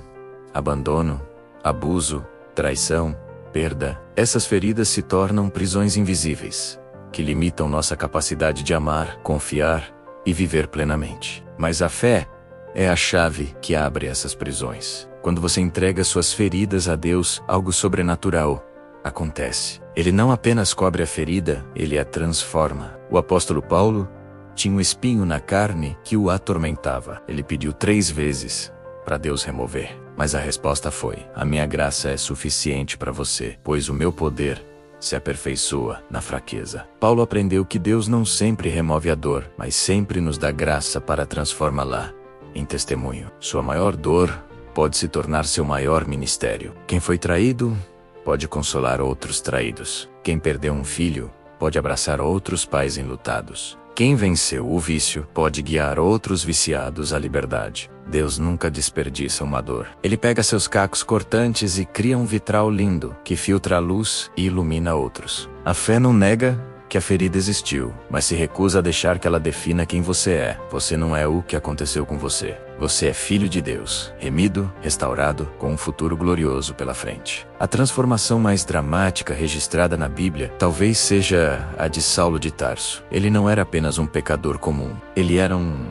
abandono, abuso, traição, perda. Essas feridas se tornam prisões invisíveis, que limitam nossa capacidade de amar, confiar e viver plenamente. Mas a fé é a chave que abre essas prisões. Quando você entrega suas feridas a Deus, algo sobrenatural acontece. Ele não apenas cobre a ferida, ele a transforma. O apóstolo Paulo tinha um espinho na carne que o atormentava. Ele pediu 3 vezes para Deus remover, mas a resposta foi: a minha graça é suficiente para você, pois o meu poder se aperfeiçoa na fraqueza. Paulo aprendeu que Deus não sempre remove a dor, mas sempre nos dá graça para transformá-la em testemunho. Sua maior dor pode se tornar seu maior ministério. Quem foi traído pode consolar outros traídos. Quem perdeu um filho pode abraçar outros pais enlutados. Quem venceu o vício pode guiar outros viciados à liberdade. Deus nunca desperdiça uma dor. Ele pega seus cacos cortantes e cria um vitral lindo que filtra a luz e ilumina outros. A fé não nega que a ferida existiu, mas se recusa a deixar que ela defina quem você é. Você não é o que aconteceu com você. Você é filho de Deus, remido, restaurado, com um futuro glorioso pela frente. A transformação mais dramática registrada na Bíblia talvez seja a de Saulo de Tarso. Ele não era apenas um pecador comum. Ele era um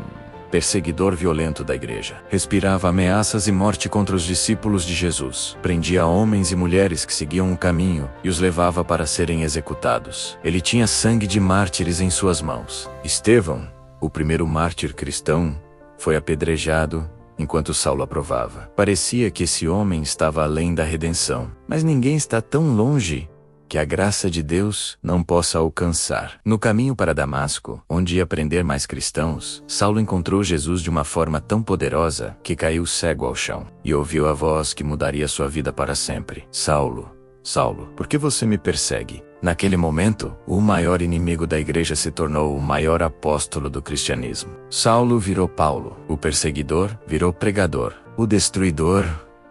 perseguidor violento da igreja. Respirava ameaças e morte contra os discípulos de Jesus. Prendia homens e mulheres que seguiam o caminho e os levava para serem executados. Ele tinha sangue de mártires em suas mãos. Estevão, o primeiro mártir cristão, foi apedrejado enquanto Saulo aprovava. Parecia que esse homem estava além da redenção, mas ninguém está tão longe que a graça de Deus não possa alcançar. No caminho para Damasco, onde ia prender mais cristãos, Saulo encontrou Jesus de uma forma tão poderosa que caiu cego ao chão e ouviu a voz que mudaria sua vida para sempre: Saulo, Saulo, por que você me persegue? Naquele momento, o maior inimigo da igreja se tornou o maior apóstolo do cristianismo. Saulo virou Paulo, o perseguidor virou pregador, o destruidor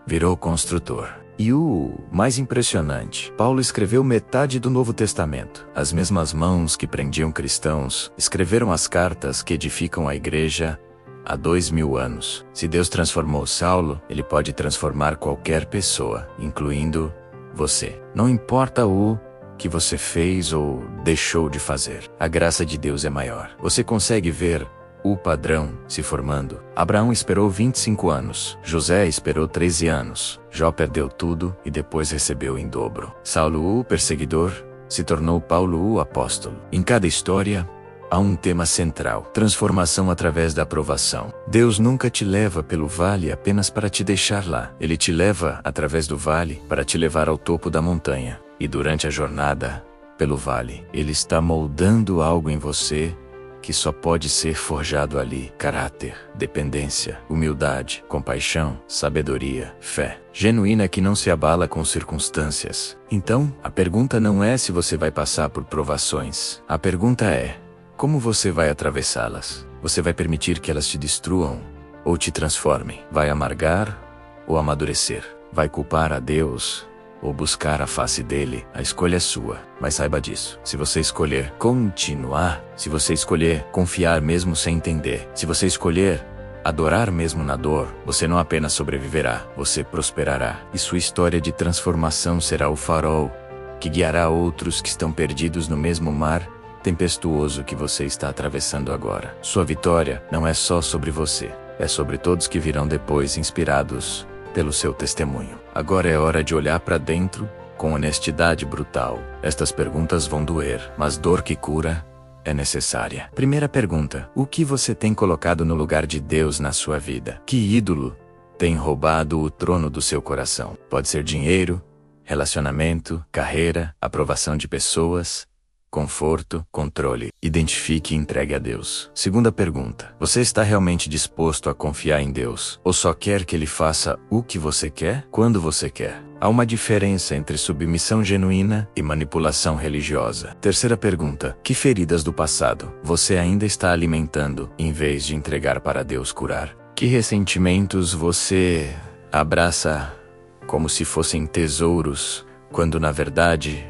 virou construtor. E o mais impressionante, Paulo escreveu metade do Novo Testamento. As mesmas mãos que prendiam cristãos escreveram as cartas que edificam a igreja há 2000 anos. Se Deus transformou Saulo, Ele pode transformar qualquer pessoa, incluindo você. Não importa o que você fez ou deixou de fazer. A graça de Deus é maior. Você consegue ver o padrão se formando. Abraão esperou 25 anos. José esperou 13 anos. Jó perdeu tudo e depois recebeu em dobro. Saulo, o perseguidor, se tornou Paulo, o apóstolo. Em cada história, há um tema central: transformação através da aprovação. Deus nunca te leva pelo vale apenas para te deixar lá. Ele te leva através do vale para te levar ao topo da montanha. E durante a jornada pelo vale, Ele está moldando algo em você que só pode ser forjado ali: caráter, dependência, humildade, compaixão, sabedoria, fé genuína que não se abala com circunstâncias. Então, a pergunta não é se você vai passar por provações. A pergunta é: como você vai atravessá-las? Você vai permitir que elas te destruam ou te transformem? Vai amargar ou amadurecer? Vai culpar a Deus ou buscar a face dele? A escolha é sua, mas saiba disso: se você escolher continuar, se você escolher confiar mesmo sem entender, se você escolher adorar mesmo na dor, você não apenas sobreviverá, você prosperará. E sua história de transformação será o farol que guiará outros que estão perdidos no mesmo mar tempestuoso que você está atravessando agora. Sua vitória não é só sobre você, é sobre todos que virão depois, inspirados pelo seu testemunho. Agora é hora de olhar para dentro com honestidade brutal. Estas perguntas vão doer, mas dor que cura é necessária. Primeira pergunta: o que você tem colocado no lugar de Deus na sua vida? Que ídolo tem roubado o trono do seu coração? Pode ser dinheiro, relacionamento, carreira, aprovação de pessoas, conforto, controle. Identifique e entregue a Deus. Segunda pergunta: você está realmente disposto a confiar em Deus? Ou só quer que Ele faça o que você quer, quando você quer? Há uma diferença entre submissão genuína e manipulação religiosa. Terceira pergunta: que feridas do passado você ainda está alimentando, em vez de entregar para Deus curar? Que ressentimentos você abraça como se fossem tesouros, quando na verdade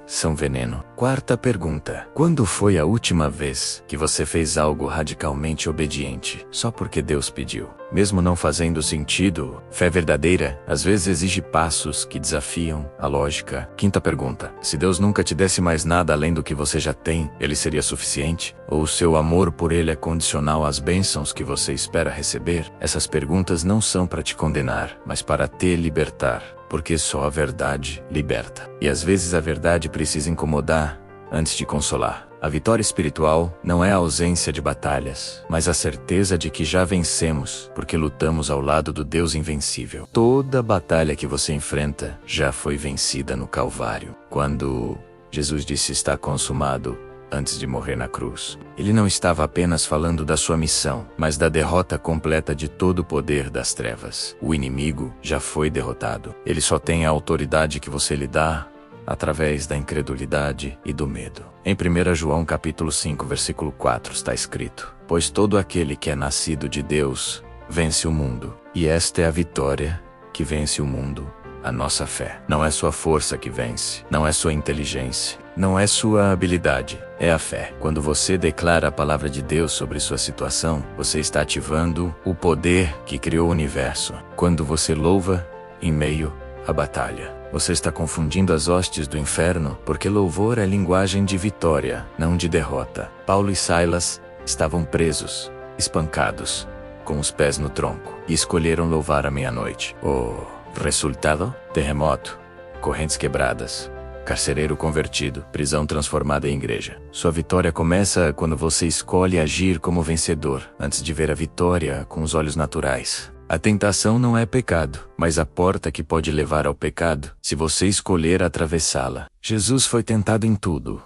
são veneno? Quarta pergunta: quando foi a última vez que você fez algo radicalmente obediente, só porque Deus pediu? Mesmo não fazendo sentido, fé verdadeira às vezes exige passos que desafiam a lógica. Quinta pergunta: se Deus nunca te desse mais nada além do que você já tem, Ele seria suficiente? Ou o seu amor por Ele é condicional às bênçãos que você espera receber? Essas perguntas não são para te condenar, mas para te libertar. Porque só a verdade liberta. E às vezes a verdade precisa incomodar antes de consolar. A vitória espiritual não é a ausência de batalhas, mas a certeza de que já vencemos, porque lutamos ao lado do Deus invencível. Toda batalha que você enfrenta já foi vencida no Calvário. Quando Jesus disse está consumado, antes de morrer na cruz, Ele não estava apenas falando da sua missão, mas da derrota completa de todo o poder das trevas. O inimigo já foi derrotado. Ele só tem a autoridade que você lhe dá através da incredulidade e do medo. Em 1 João capítulo 5, versículo 4 está escrito: pois todo aquele que é nascido de Deus vence o mundo. E esta é a vitória que vence o mundo, a nossa fé. Não é sua força que vence, não é sua inteligência, não é sua habilidade, é a fé. Quando você declara a palavra de Deus sobre sua situação, você está ativando o poder que criou o universo. Quando você louva em meio à batalha, você está confundindo as hostes do inferno, porque louvor é linguagem de vitória, não de derrota. Paulo e Silas estavam presos, espancados, com os pés no tronco, e escolheram louvar à meia-noite. O resultado? Terremoto, correntes quebradas, carcereiro convertido, prisão transformada em igreja. Sua vitória começa quando você escolhe agir como vencedor, antes de ver a vitória com os olhos naturais. A tentação não é pecado, mas a porta que pode levar ao pecado, se você escolher atravessá-la. Jesus foi tentado em tudo,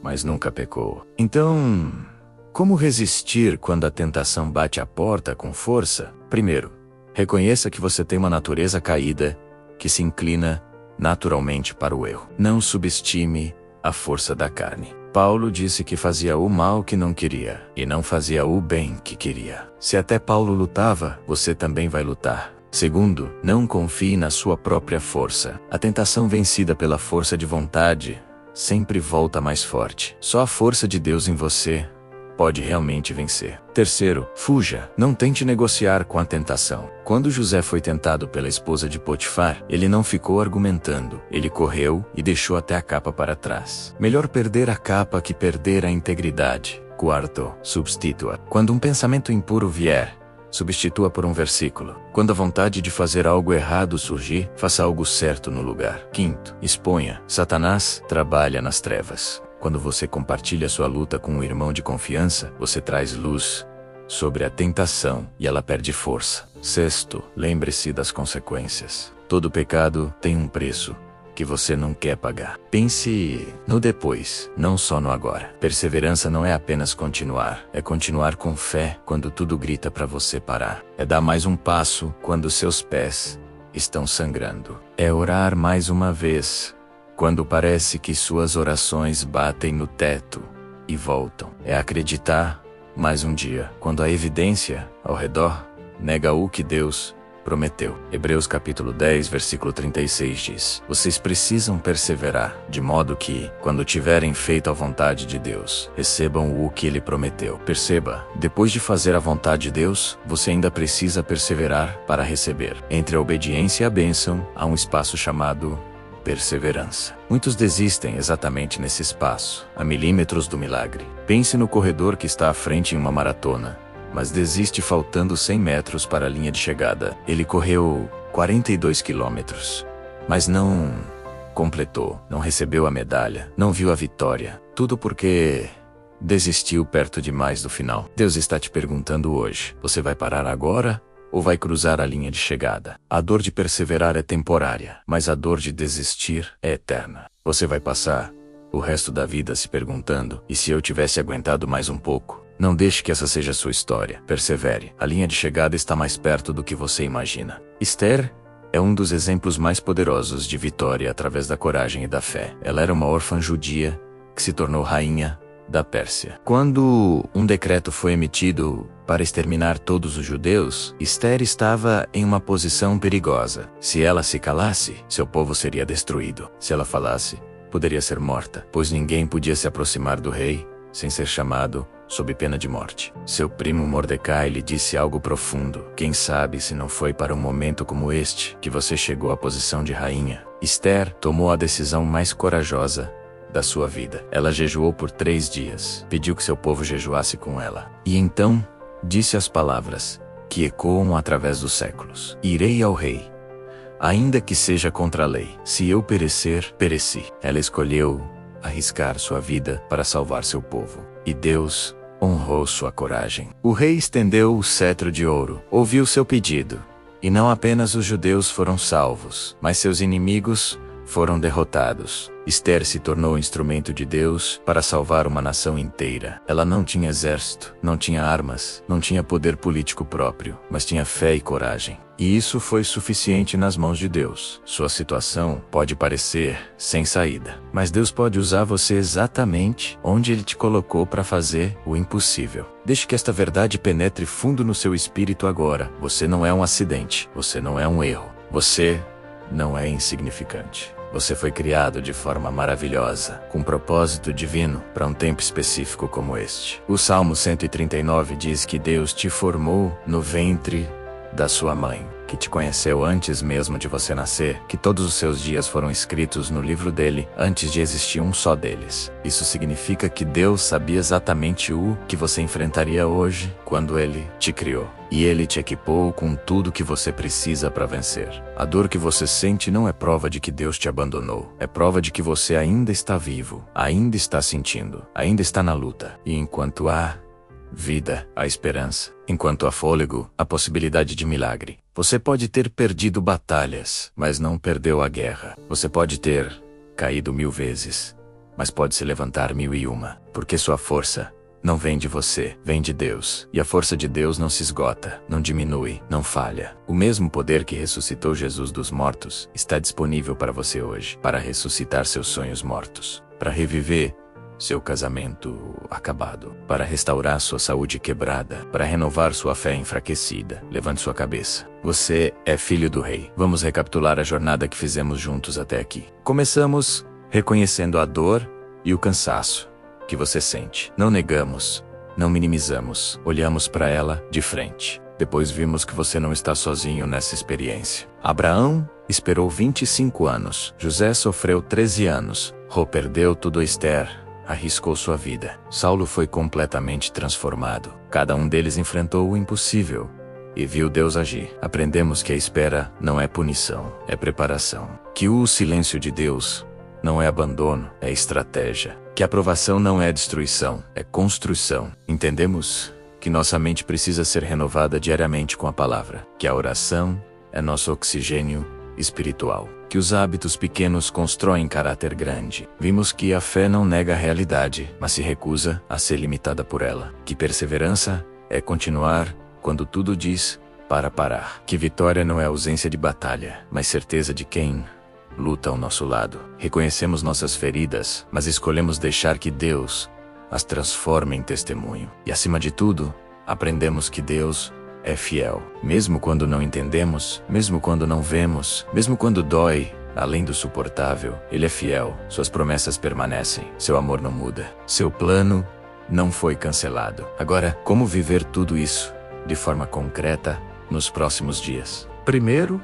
mas nunca pecou. Então, como resistir quando a tentação bate à porta com força? Primeiro, reconheça que você tem uma natureza caída, que se inclina naturalmente para o erro. Não subestime a força da carne. Paulo disse que fazia o mal que não queria, e não fazia o bem que queria. Se até Paulo lutava, você também vai lutar. Segundo, não confie na sua própria força. A tentação vencida pela força de vontade sempre volta mais forte. Só a força de Deus em você pode realmente vencer. Terceiro, fuja. Não tente negociar com a tentação. Quando José foi tentado pela esposa de Potifar, ele não ficou argumentando. Ele correu e deixou até a capa para trás. Melhor perder a capa que perder a integridade. Quarto, substitua. Quando um pensamento impuro vier, substitua por um versículo. Quando a vontade de fazer algo errado surgir, faça algo certo no lugar. Quinto, exponha. Satanás trabalha nas trevas. Quando você compartilha sua luta com um irmão de confiança, você traz luz sobre a tentação e ela perde força. Sexto, lembre-se das consequências. Todo pecado tem um preço que você não quer pagar. Pense no depois, não só no agora. Perseverança não é apenas continuar, é continuar com fé quando tudo grita para você parar. É dar mais um passo quando seus pés estão sangrando. É orar mais uma vez quando parece que suas orações batem no teto e voltam. É acreditar mais um dia, quando a evidência ao redor nega o que Deus prometeu. Hebreus capítulo 10, versículo 36 diz: vocês precisam perseverar, de modo que, quando tiverem feito a vontade de Deus, recebam o que Ele prometeu. Perceba, depois de fazer a vontade de Deus, você ainda precisa perseverar para receber. Entre a obediência e a bênção, há um espaço chamado perseverança. Muitos desistem exatamente nesse espaço, a milímetros do milagre. Pense no corredor que está à frente em uma maratona, mas desiste faltando 100 metros para a linha de chegada. Ele correu 42 quilômetros, mas não completou, não recebeu a medalha, não viu a vitória. Tudo porque desistiu perto demais do final. Deus está te perguntando hoje: você vai parar agora ou vai cruzar a linha de chegada? A dor de perseverar é temporária, mas a dor de desistir é eterna. Você vai passar o resto da vida se perguntando: e se eu tivesse aguentado mais um pouco? Não deixe que essa seja a sua história. Persevere. A linha de chegada está mais perto do que você imagina. Esther é um dos exemplos mais poderosos de vitória através da coragem e da fé. Ela era uma órfã judia que se tornou rainha da Pérsia. Quando um decreto foi emitido para exterminar todos os judeus, Esther estava em uma posição perigosa. Se ela se calasse, seu povo seria destruído. Se ela falasse, poderia ser morta, pois ninguém podia se aproximar do rei sem ser chamado, sob pena de morte. Seu primo Mordecai lhe disse algo profundo: quem sabe se não foi para um momento como este que você chegou à posição de rainha. Esther tomou a decisão mais corajosa da sua vida. Ela jejuou por 3 dias, pediu que seu povo jejuasse com ela. E então, disse as palavras que ecoam através dos séculos: irei ao rei, ainda que seja contra a lei. Se eu perecer, pereci. Ela escolheu arriscar sua vida para salvar seu povo. E Deus honrou sua coragem. O rei estendeu o cetro de ouro, ouviu seu pedido. E não apenas os judeus foram salvos, mas seus inimigos foram derrotados. Esther se tornou instrumento de Deus para salvar uma nação inteira. Ela não tinha exército, não tinha armas, não tinha poder político próprio, mas tinha fé e coragem. E isso foi suficiente nas mãos de Deus. Sua situação pode parecer sem saída, mas Deus pode usar você exatamente onde Ele te colocou para fazer o impossível. Deixe que esta verdade penetre fundo no seu espírito agora. Você não é um acidente, você não é um erro, você não é insignificante. Você foi criado de forma maravilhosa, com propósito divino, para um tempo específico como este. O Salmo 139 diz que Deus te formou no ventre da sua mãe, que te conheceu antes mesmo de você nascer, que todos os seus dias foram escritos no livro dele antes de existir um só deles. Isso significa que Deus sabia exatamente o que você enfrentaria hoje quando Ele te criou. E Ele te equipou com tudo que você precisa para vencer. A dor que você sente não é prova de que Deus te abandonou. É prova de que você ainda está vivo, ainda está sentindo, ainda está na luta. E enquanto há vida, há esperança. Enquanto há fôlego, há possibilidade de milagre. Você pode ter perdido batalhas, mas não perdeu a guerra. Você pode ter caído 1000 vezes, mas pode se levantar 1001, porque sua força não vem de você, vem de Deus. E a força de Deus não se esgota, não diminui, não falha. O mesmo poder que ressuscitou Jesus dos mortos está disponível para você hoje, para ressuscitar seus sonhos mortos, para reviver seu casamento acabado, para restaurar sua saúde quebrada, para renovar sua fé enfraquecida. Levante sua cabeça. Você é filho do Rei. Vamos recapitular a jornada que fizemos juntos até aqui. Começamos reconhecendo a dor e o cansaço que você sente. Não negamos, não minimizamos, olhamos para ela de frente. Depois vimos que você não está sozinho nessa experiência. Abraão esperou 25 anos, José sofreu 13 anos, Rô perdeu tudo, Esther arriscou sua vida. Saulo foi completamente transformado. Cada um deles enfrentou o impossível e viu Deus agir. Aprendemos que a espera não é punição, é preparação. Que o silêncio de Deus não é abandono, é estratégia. Que a aprovação não é destruição, é construção. Entendemos que nossa mente precisa ser renovada diariamente com a palavra. Que a oração é nosso oxigênio espiritual. Que os hábitos pequenos constroem caráter grande. Vimos que a fé não nega a realidade, mas se recusa a ser limitada por ela. Que perseverança é continuar quando tudo diz para parar. Que vitória não é ausência de batalha, mas certeza de quem luta ao nosso lado. Reconhecemos nossas feridas, mas escolhemos deixar que Deus as transforme em testemunho. E acima de tudo, aprendemos que Deus é fiel. Mesmo quando não entendemos, mesmo quando não vemos, mesmo quando dói, além do suportável, Ele é fiel. Suas promessas permanecem, seu amor não muda, seu plano não foi cancelado. Agora, como viver tudo isso de forma concreta nos próximos dias? Primeiro,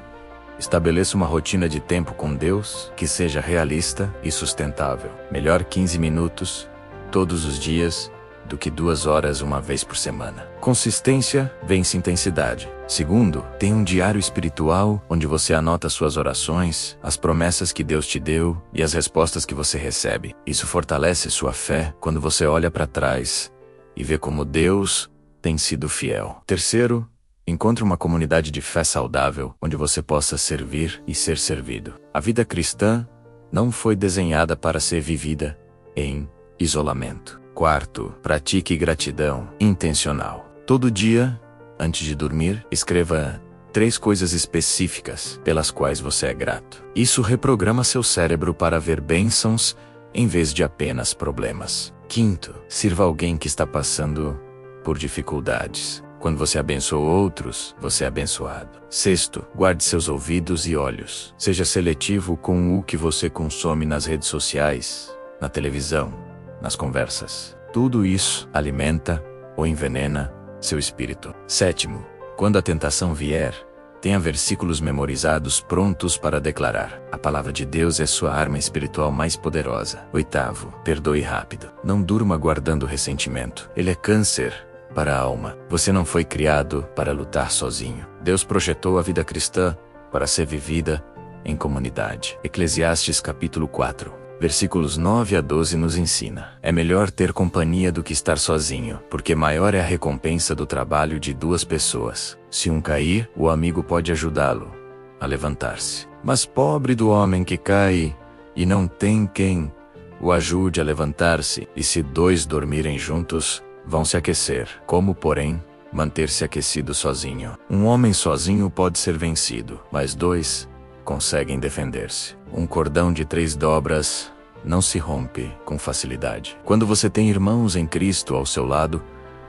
estabeleça uma rotina de tempo com Deus que seja realista e sustentável. Melhor 15 minutos todos os dias do que 2 horas uma vez por semana. Consistência vence intensidade. Segundo, tenha um diário espiritual onde você anota suas orações, as promessas que Deus te deu e as respostas que você recebe. Isso fortalece sua fé quando você olha para trás e vê como Deus tem sido fiel. Terceiro, encontre uma comunidade de fé saudável onde você possa servir e ser servido. A vida cristã não foi desenhada para ser vivida em isolamento. Quarto, pratique gratidão intencional. Todo dia, antes de dormir, escreva 3 coisas específicas pelas quais você é grato. Isso reprograma seu cérebro para ver bênçãos em vez de apenas problemas. Quinto, sirva alguém que está passando por dificuldades. Quando você abençoa outros, você é abençoado. Sexto, guarde seus ouvidos e olhos. Seja seletivo com o que você consome nas redes sociais, na televisão, nas conversas. Tudo isso alimenta ou envenena seu espírito. Sétimo, quando a tentação vier, tenha versículos memorizados prontos para declarar. A palavra de Deus é sua arma espiritual mais poderosa. Oitavo, perdoe rápido. Não durma guardando ressentimento. Ele é câncer para a alma. Você não foi criado para lutar sozinho. Deus projetou a vida cristã para ser vivida em comunidade. Eclesiastes capítulo 4, versículos 9 a 12 nos ensina: é melhor ter companhia do que estar sozinho, porque maior é a recompensa do trabalho de 2 pessoas. Se um cair, o amigo pode ajudá-lo a levantar-se. Mas pobre do homem que cai e não tem quem o ajude a levantar-se. E se 2 dormirem juntos, vão se aquecer. Como, porém, manter-se aquecido sozinho? Um homem sozinho pode ser vencido, mas 2 conseguem defender-se. Um cordão de 3 dobras não se rompe com facilidade. Quando você tem irmãos em Cristo ao seu lado,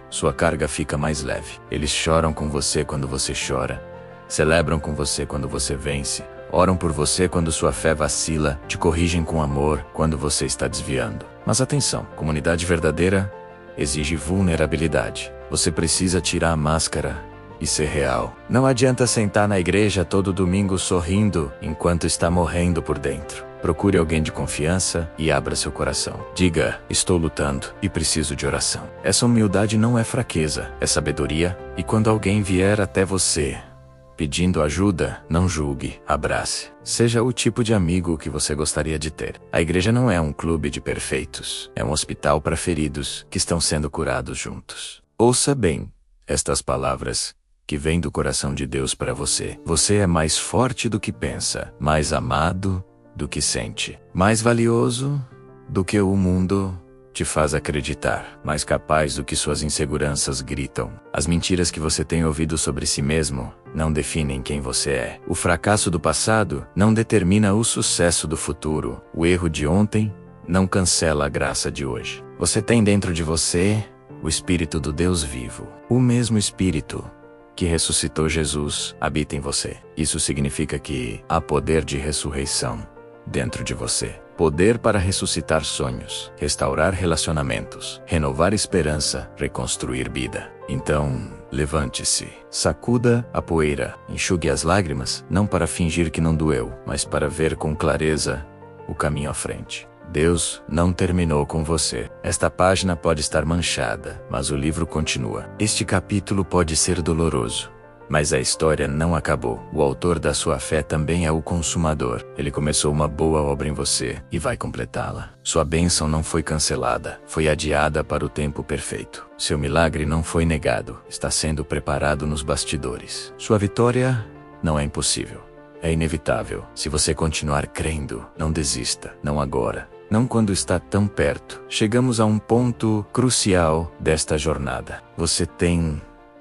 sua carga fica mais leve. Eles choram com você quando você chora, celebram com você quando você vence, oram por você quando sua fé vacila, te corrigem com amor quando você está desviando. Mas atenção, comunidade verdadeira exige vulnerabilidade. Você precisa tirar a máscara e ser real. Não adianta sentar na igreja todo domingo sorrindo enquanto está morrendo por dentro. Procure alguém de confiança e abra seu coração. Diga: estou lutando e preciso de oração. Essa humildade não é fraqueza, é sabedoria. E quando alguém vier até você pedindo ajuda, não julgue, abrace. Seja o tipo de amigo que você gostaria de ter. A igreja não é um clube de perfeitos, é um hospital para feridos que estão sendo curados juntos. Ouça bem estas palavras que vêm do coração de Deus para você. Você é mais forte do que pensa, mais amado do que sente, mais valioso do que o mundo te faz acreditar, mais capaz do que suas inseguranças gritam. As mentiras que você tem ouvido sobre si mesmo não definem quem você é. O fracasso do passado não determina o sucesso do futuro. O erro de ontem não cancela a graça de hoje. Você tem dentro de você o Espírito do Deus vivo. O mesmo Espírito que ressuscitou Jesus habita em você. Isso significa que há poder de ressurreição dentro de você. Poder para ressuscitar sonhos, restaurar relacionamentos, renovar esperança, reconstruir vida. Então, levante-se, sacuda a poeira, enxugue as lágrimas, não para fingir que não doeu, mas para ver com clareza o caminho à frente. Deus não terminou com você. Esta página pode estar manchada, mas o livro continua. Este capítulo pode ser doloroso, mas a história não acabou. O autor da sua fé também é o consumador. Ele começou uma boa obra em você e vai completá-la. Sua bênção não foi cancelada, foi adiada para o tempo perfeito. Seu milagre não foi negado, está sendo preparado nos bastidores. Sua vitória não é impossível, é inevitável. Se você continuar crendo, não desista, não agora, não quando está tão perto. Chegamos a um ponto crucial desta jornada. Você tem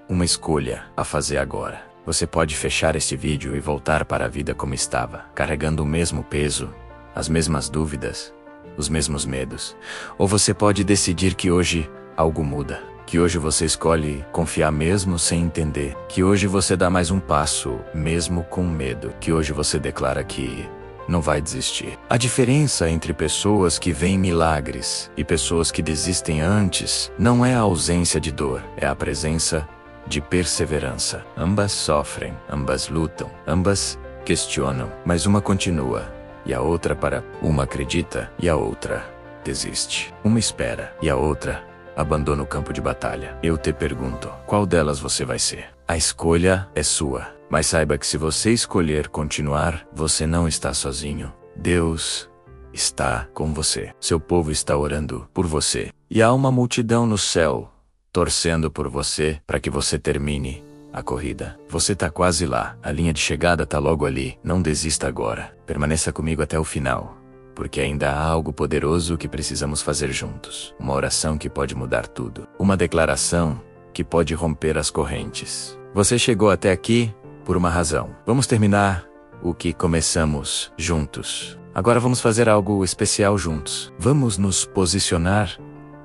uma escolha a fazer agora. Você pode fechar este vídeo e voltar para a vida como estava, carregando o mesmo peso, as mesmas dúvidas, os mesmos medos. Ou você pode decidir que hoje algo muda, que hoje você escolhe confiar mesmo sem entender, que hoje você dá mais um passo mesmo com medo, que hoje você declara que não vai desistir. A diferença entre pessoas que veem milagres e pessoas que desistem antes não é a ausência de dor, é a presença de perseverança. Ambas sofrem, ambas lutam, ambas questionam, mas uma continua e a outra para. Uma acredita e a outra desiste. Uma espera e a outra abandona o campo de batalha. Eu te pergunto, qual delas você vai ser? A escolha é sua, mas saiba que se você escolher continuar, você não está sozinho. Deus está com você. Seu povo está orando por você. E há uma multidão no céu torcendo por você para que você termine a corrida. Você tá quase lá. A linha de chegada tá logo ali. Não desista agora. Permaneça comigo até o final. porque ainda há algo poderoso que precisamos fazer juntos. Uma oração que pode mudar tudo. Uma declaração que pode romper as correntes. Você chegou até aqui por uma razão. Vamos terminar o que começamos juntos. Agora vamos fazer algo especial juntos. Vamos nos posicionar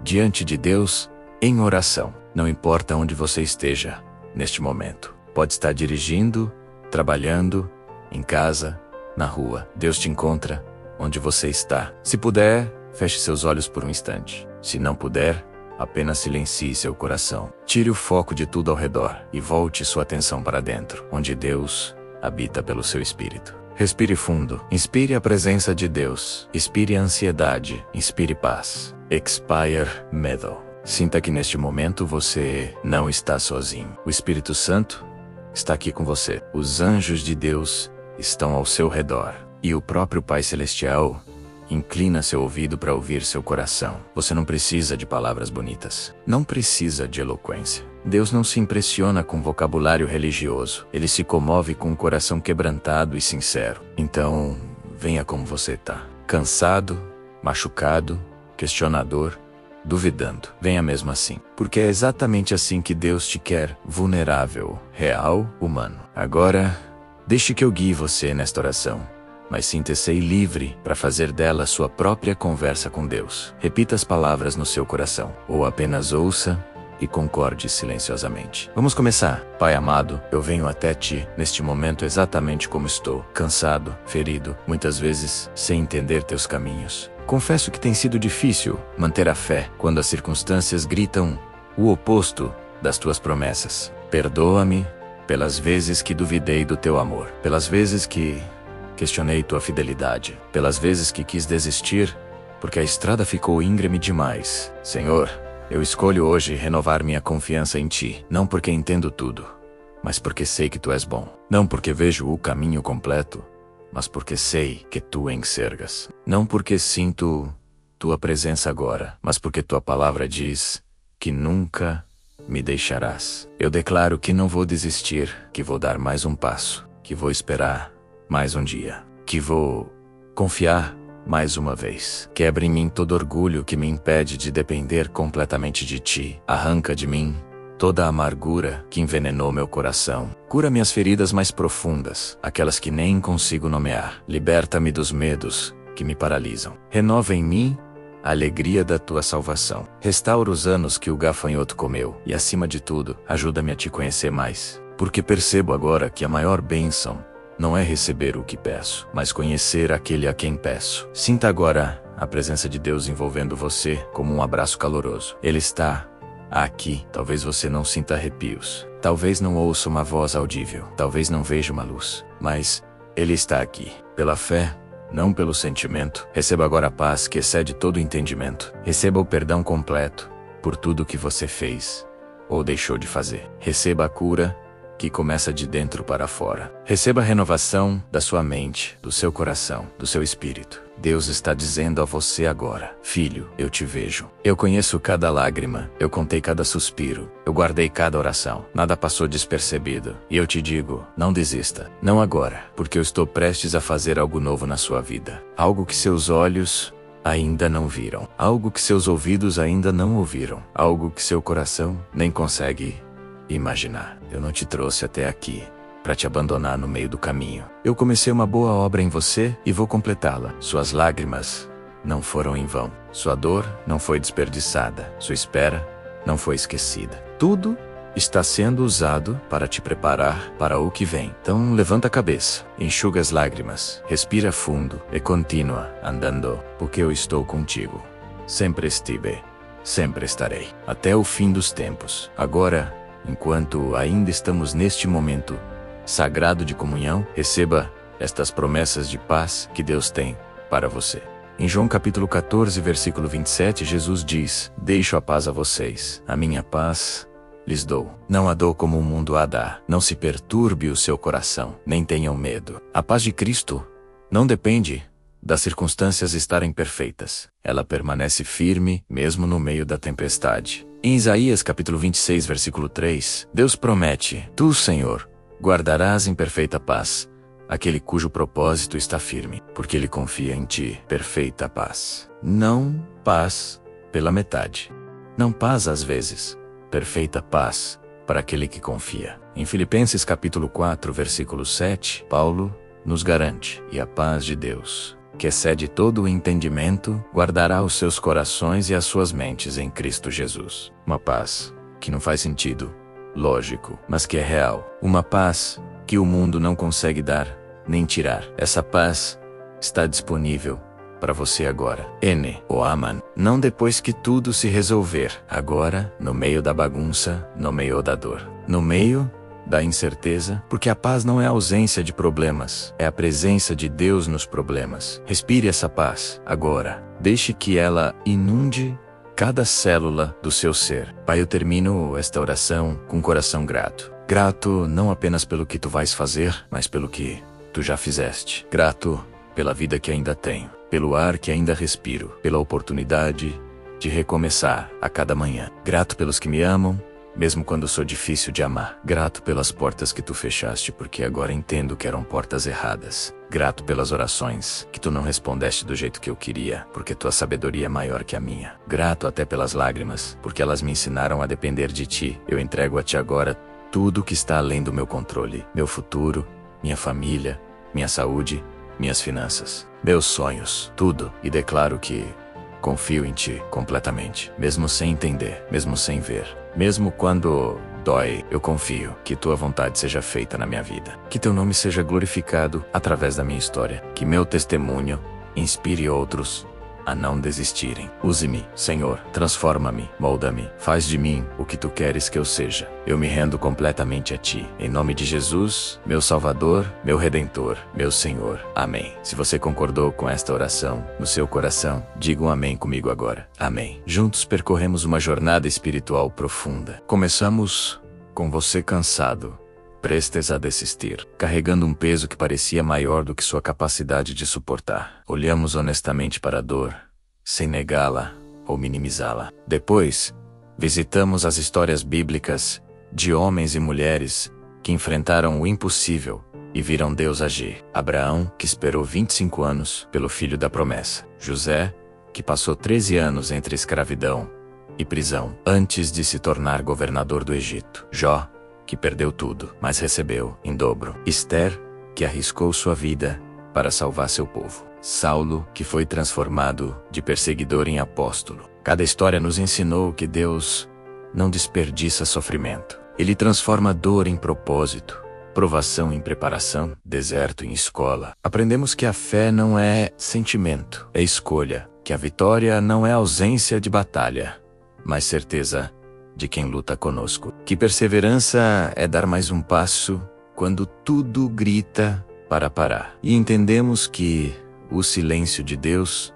diante de Deus em oração. Não importa onde você esteja neste momento. Pode estar dirigindo, trabalhando, em casa, na rua. Deus te encontra onde você está. Se puder, feche seus olhos por um instante. Se não puder, apenas silencie seu coração. Tire o foco de tudo ao redor e volte sua atenção para dentro, onde Deus habita pelo seu espírito. Respire fundo. Inspire a presença de Deus. Expire a ansiedade. Inspire paz. Expire medo. Sinta que neste momento você não está sozinho. O Espírito Santo está aqui com você. Os anjos de Deus estão ao seu redor. E o próprio Pai Celestial inclina seu ouvido para ouvir seu coração. Você não precisa de palavras bonitas. Não precisa de eloquência. Deus não se impressiona com vocabulário religioso. Ele se comove com um coração quebrantado e sincero. Então, venha como você está. Cansado, machucado, questionador, duvidando. Venha mesmo assim. Porque é exatamente assim que Deus te quer. Vulnerável, real, humano. Agora, deixe que eu guie você nesta oração. Mas sinta-se livre para fazer dela sua própria conversa com Deus. Repita as palavras no seu coração. Ou apenas ouça e concorde silenciosamente. Vamos começar. Pai amado, eu venho até Ti neste momento exatamente como estou. Cansado, ferido, muitas vezes sem entender Teus caminhos. Confesso que tem sido difícil manter a fé quando as circunstâncias gritam o oposto das Tuas promessas. Perdoa-me pelas vezes que duvidei do Teu amor, pelas vezes que questionei Tua fidelidade, pelas vezes que quis desistir porque a estrada ficou íngreme demais. Senhor, eu escolho hoje renovar minha confiança em Ti, não porque entendo tudo, mas porque sei que Tu és bom. Não porque vejo o caminho completo, mas porque sei que Tu enxergas. Não porque sinto Tua presença agora, mas porque Tua palavra diz que nunca me deixarás. Eu declaro que não vou desistir, que vou dar mais um passo, que vou esperar mais um dia, que vou confiar mais uma vez. Quebra em mim todo orgulho que me impede de depender completamente de Ti. Arranca de mim toda a amargura que envenenou meu coração. Cura minhas feridas mais profundas, aquelas que nem consigo nomear. Liberta-me dos medos que me paralisam. Renova em mim a alegria da Tua salvação. Restaura os anos que o gafanhoto comeu. E acima de tudo, ajuda-me a Te conhecer mais. Porque percebo agora que a maior bênção não é receber o que peço, mas conhecer aquele a quem peço. Sinta agora a presença de Deus envolvendo você como um abraço caloroso. Ele está aqui. Talvez você não sinta arrepios. Talvez não ouça uma voz audível. Talvez não veja uma luz. Mas Ele está aqui. Pela fé, não pelo sentimento. Receba agora a paz que excede todo entendimento. Receba o perdão completo por tudo que você fez ou deixou de fazer. Receba a cura que começa de dentro para fora. Receba a renovação da sua mente, do seu coração, do seu espírito. Deus está dizendo a você agora: filho, eu te vejo. Eu conheço cada lágrima, eu contei cada suspiro, eu guardei cada oração. Nada passou despercebido. E eu te digo, não desista. Não agora, porque eu estou prestes a fazer algo novo na sua vida. Algo que seus olhos ainda não viram. Algo que seus ouvidos ainda não ouviram. Algo que seu coração nem consegue imaginar. Eu não te trouxe até aqui para te abandonar no meio do caminho. Eu comecei uma boa obra em você e vou completá-la. Suas lágrimas não foram em vão. Sua dor não foi desperdiçada. Sua espera não foi esquecida. Tudo está sendo usado para te preparar para o que vem. Então levanta a cabeça, enxuga as lágrimas, respira fundo e continua andando, porque eu estou contigo. Sempre estive, sempre estarei, até o fim dos tempos. Agora, enquanto ainda estamos neste momento sagrado de comunhão, receba estas promessas de paz que Deus tem para você. Em João capítulo 14, versículo 27, Jesus diz: deixo a paz a vocês, a minha paz lhes dou. Não a dou como o mundo a dá. Não se perturbe o seu coração, nem tenham medo. A paz de Cristo não depende das circunstâncias estarem perfeitas. Ela permanece firme mesmo no meio da tempestade. Em Isaías capítulo 26, versículo 3, Deus promete: tu, Senhor, guardarás em perfeita paz aquele cujo propósito está firme, porque ele confia em ti. Perfeita paz. Não paz pela metade. Não paz às vezes. Perfeita paz para aquele que confia. Em Filipenses capítulo 4, versículo 7, Paulo nos garante: e a paz de Deus, que excede todo o entendimento, guardará os seus corações e as suas mentes em Cristo Jesus. Uma paz que não faz sentido, lógico, mas que é real. Uma paz que o mundo não consegue dar, nem tirar. Essa paz está disponível para você agora. O Aman. Não depois que tudo se resolver. Agora, no meio da bagunça, no meio da dor. No meio da incerteza, porque a paz não é a ausência de problemas, é a presença de Deus nos problemas. Respire essa paz agora. Deixe que ela inunde cada célula do seu ser. Pai, eu termino esta oração com um coração grato. Grato não apenas pelo que tu vais fazer, mas pelo que tu já fizeste. Grato pela vida que ainda tenho, pelo ar que ainda respiro, pela oportunidade de recomeçar a cada manhã. Grato pelos que me amam, mesmo quando sou difícil de amar. Grato pelas portas que tu fechaste, porque agora entendo que eram portas erradas. Grato pelas orações que tu não respondeste do jeito que eu queria, porque tua sabedoria é maior que a minha. Grato até pelas lágrimas, porque elas me ensinaram a depender de ti. Eu entrego a ti agora tudo que está além do meu controle. Meu futuro, minha família, minha saúde, minhas finanças, meus sonhos, tudo. E declaro que confio em ti completamente, mesmo sem entender, mesmo sem ver, mesmo quando dói. Eu confio que tua vontade seja feita na minha vida, que teu nome seja glorificado através da minha história, que meu testemunho inspire outros a não desistirem. Use-me, Senhor, transforma-me, molda-me, faz de mim o que tu queres que eu seja. Eu me rendo completamente a ti, em nome de Jesus, meu Salvador, meu Redentor, meu Senhor. Amém. Se você concordou com esta oração no seu coração, diga um amém comigo agora. Amém. Juntos percorremos uma jornada espiritual profunda. Começamos com você cansado, prestes a desistir, carregando um peso que parecia maior do que sua capacidade de suportar. Olhamos honestamente para a dor, sem negá-la ou minimizá-la. Depois, visitamos as histórias bíblicas de homens e mulheres que enfrentaram o impossível e viram Deus agir. Abraão, que esperou 25 anos pelo filho da promessa. José, que passou 13 anos entre escravidão e prisão, antes de se tornar governador do Egito. Jó, que perdeu tudo, mas recebeu em dobro. Esther, que arriscou sua vida para salvar seu povo. Saulo, que foi transformado de perseguidor em apóstolo. Cada história nos ensinou que Deus não desperdiça sofrimento. Ele transforma dor em propósito, provação em preparação, deserto em escola. Aprendemos que a fé não é sentimento, é escolha. Que a vitória não é ausência de batalha, mas certeza de quem luta conosco. Que perseverança é dar mais um passo quando tudo grita para parar. E entendemos que o silêncio de Deus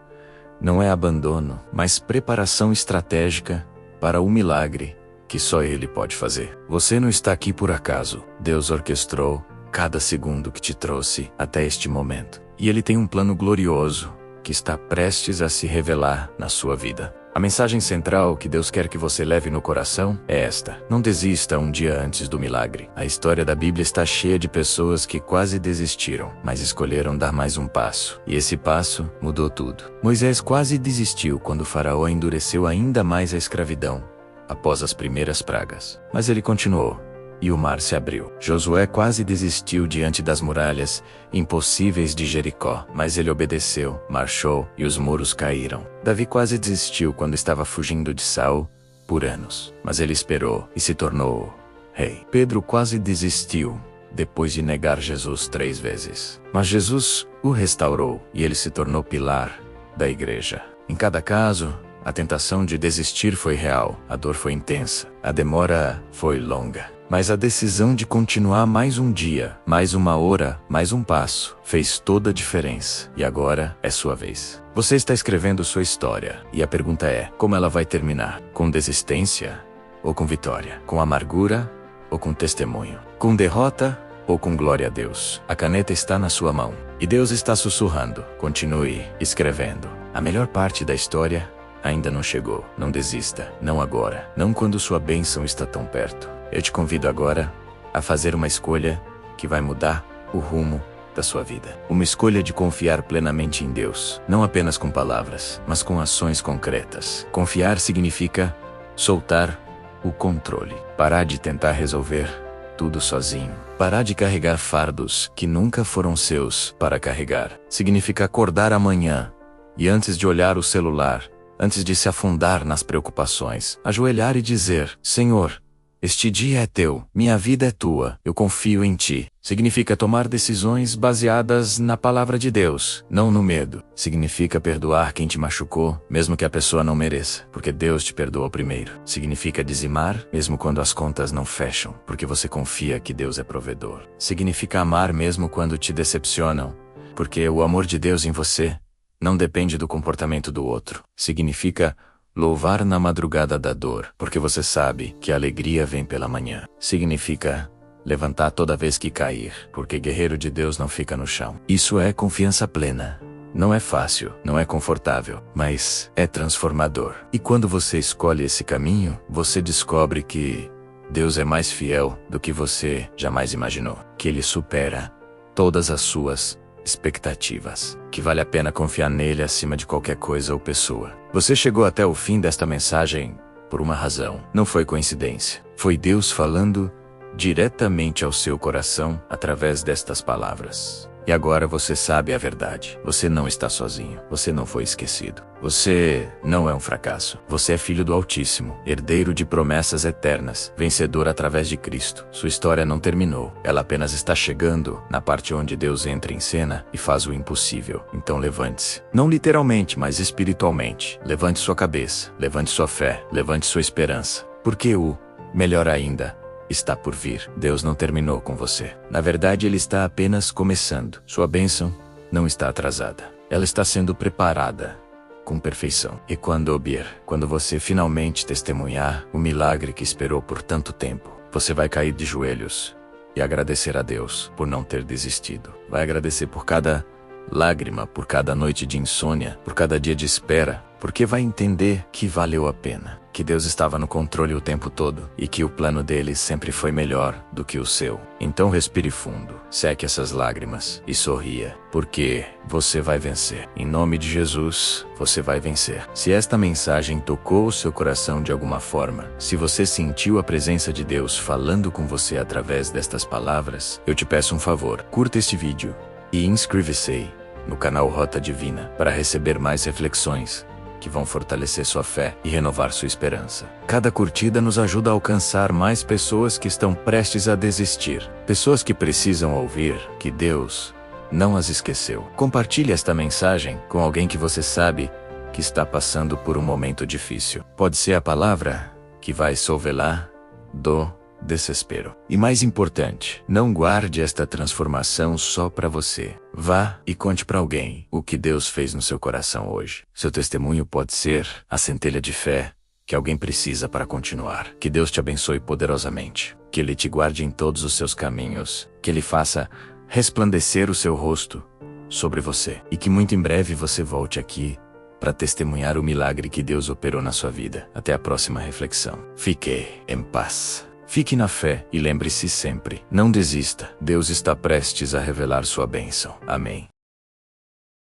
não é abandono, mas preparação estratégica para o milagre que só Ele pode fazer. Você não está aqui por acaso. Deus orquestrou cada segundo que te trouxe até este momento. E Ele tem um plano glorioso que está prestes a se revelar na sua vida. A mensagem central que Deus quer que você leve no coração é esta: não desista um dia antes do milagre. A história da Bíblia está cheia de pessoas que quase desistiram, mas escolheram dar mais um passo. E esse passo mudou tudo. Moisés quase desistiu quando o faraó endureceu ainda mais a escravidão após as primeiras pragas. Mas ele continuou, e o mar se abriu. Josué quase desistiu diante das muralhas impossíveis de Jericó, mas ele obedeceu, marchou e os muros caíram. Davi quase desistiu quando estava fugindo de Saul por anos, mas ele esperou e se tornou rei. Pedro quase desistiu depois de negar Jesus 3 vezes, mas Jesus o restaurou e ele se tornou pilar da igreja. Em cada caso, a tentação de desistir foi real, a dor foi intensa, a demora foi longa. Mas a decisão de continuar mais um dia, mais uma hora, mais um passo, fez toda a diferença. E agora é sua vez. Você está escrevendo sua história. E a pergunta é, como ela vai terminar? Com desistência ou com vitória? Com amargura ou com testemunho? Com derrota ou com glória a Deus? A caneta está na sua mão. E Deus está sussurrando. Continue escrevendo. A melhor parte da história ainda não chegou. Não desista. Não agora. Não quando sua bênção está tão perto. Eu te convido agora a fazer uma escolha que vai mudar o rumo da sua vida. Uma escolha de confiar plenamente em Deus, não apenas com palavras, mas com ações concretas. Confiar significa soltar o controle, parar de tentar resolver tudo sozinho, parar de carregar fardos que nunca foram seus para carregar. Significa acordar amanhã e, antes de olhar o celular, antes de se afundar nas preocupações, ajoelhar e dizer: Senhor, este dia é teu, minha vida é tua, eu confio em ti. Significa tomar decisões baseadas na palavra de Deus, não no medo. Significa perdoar quem te machucou, mesmo que a pessoa não mereça, porque Deus te perdoou primeiro. Significa dizimar, mesmo quando as contas não fecham, porque você confia que Deus é provedor. Significa amar mesmo quando te decepcionam, porque o amor de Deus em você não depende do comportamento do outro. Significa louvar na madrugada da dor, porque você sabe que a alegria vem pela manhã. Significa levantar toda vez que cair, porque guerreiro de Deus não fica no chão. Isso é confiança plena. Não é fácil, não é confortável, mas é transformador. E quando você escolhe esse caminho, você descobre que Deus é mais fiel do que você jamais imaginou, que Ele supera todas as suas expectativas, que vale a pena confiar nele acima de qualquer coisa ou pessoa. Você chegou até o fim desta mensagem por uma razão. Não foi coincidência. Foi Deus falando diretamente ao seu coração através destas palavras. E agora você sabe a verdade. Você não está sozinho. Você não foi esquecido. Você não é um fracasso. Você é filho do Altíssimo, herdeiro de promessas eternas, vencedor através de Cristo. Sua história não terminou. Ela apenas está chegando na parte onde Deus entra em cena e faz o impossível. Então levante-se. Não literalmente, mas espiritualmente. Levante sua cabeça. Levante sua fé. Levante sua esperança. Porque o melhor ainda está por vir. Deus não terminou com você. Na verdade, Ele está apenas começando. Sua bênção não está atrasada. Ela está sendo preparada com perfeição. E quando você finalmente testemunhar o milagre que esperou por tanto tempo, você vai cair de joelhos e agradecer a Deus por não ter desistido. Vai agradecer por cada lágrima, por cada noite de insônia, por cada dia de espera, porque vai entender que valeu a pena, que Deus estava no controle o tempo todo e que o plano dele sempre foi melhor do que o seu. Então respire fundo, seque essas lágrimas e sorria, porque você vai vencer. Em nome de Jesus, você vai vencer. Se esta mensagem tocou o seu coração de alguma forma, se você sentiu a presença de Deus falando com você através destas palavras, eu te peço um favor: curta este vídeo e inscreva-se no canal Rota Divina para receber mais reflexões que vão fortalecer sua fé e renovar sua esperança. Cada curtida nos ajuda a alcançar mais pessoas que estão prestes a desistir. Pessoas que precisam ouvir que Deus não as esqueceu. Compartilhe esta mensagem com alguém que você sabe que está passando por um momento difícil. Pode ser a palavra que vai solvê-la do desespero. E mais importante, não guarde esta transformação só para você. Vá e conte para alguém o que Deus fez no seu coração hoje. Seu testemunho pode ser a centelha de fé que alguém precisa para continuar. Que Deus te abençoe poderosamente. Que Ele te guarde em todos os seus caminhos. Que Ele faça resplandecer o seu rosto sobre você. E que muito em breve você volte aqui para testemunhar o milagre que Deus operou na sua vida. Até a próxima reflexão. Fique em paz. Fique na fé e lembre-se sempre, não desista. Deus está prestes a revelar sua bênção. Amém.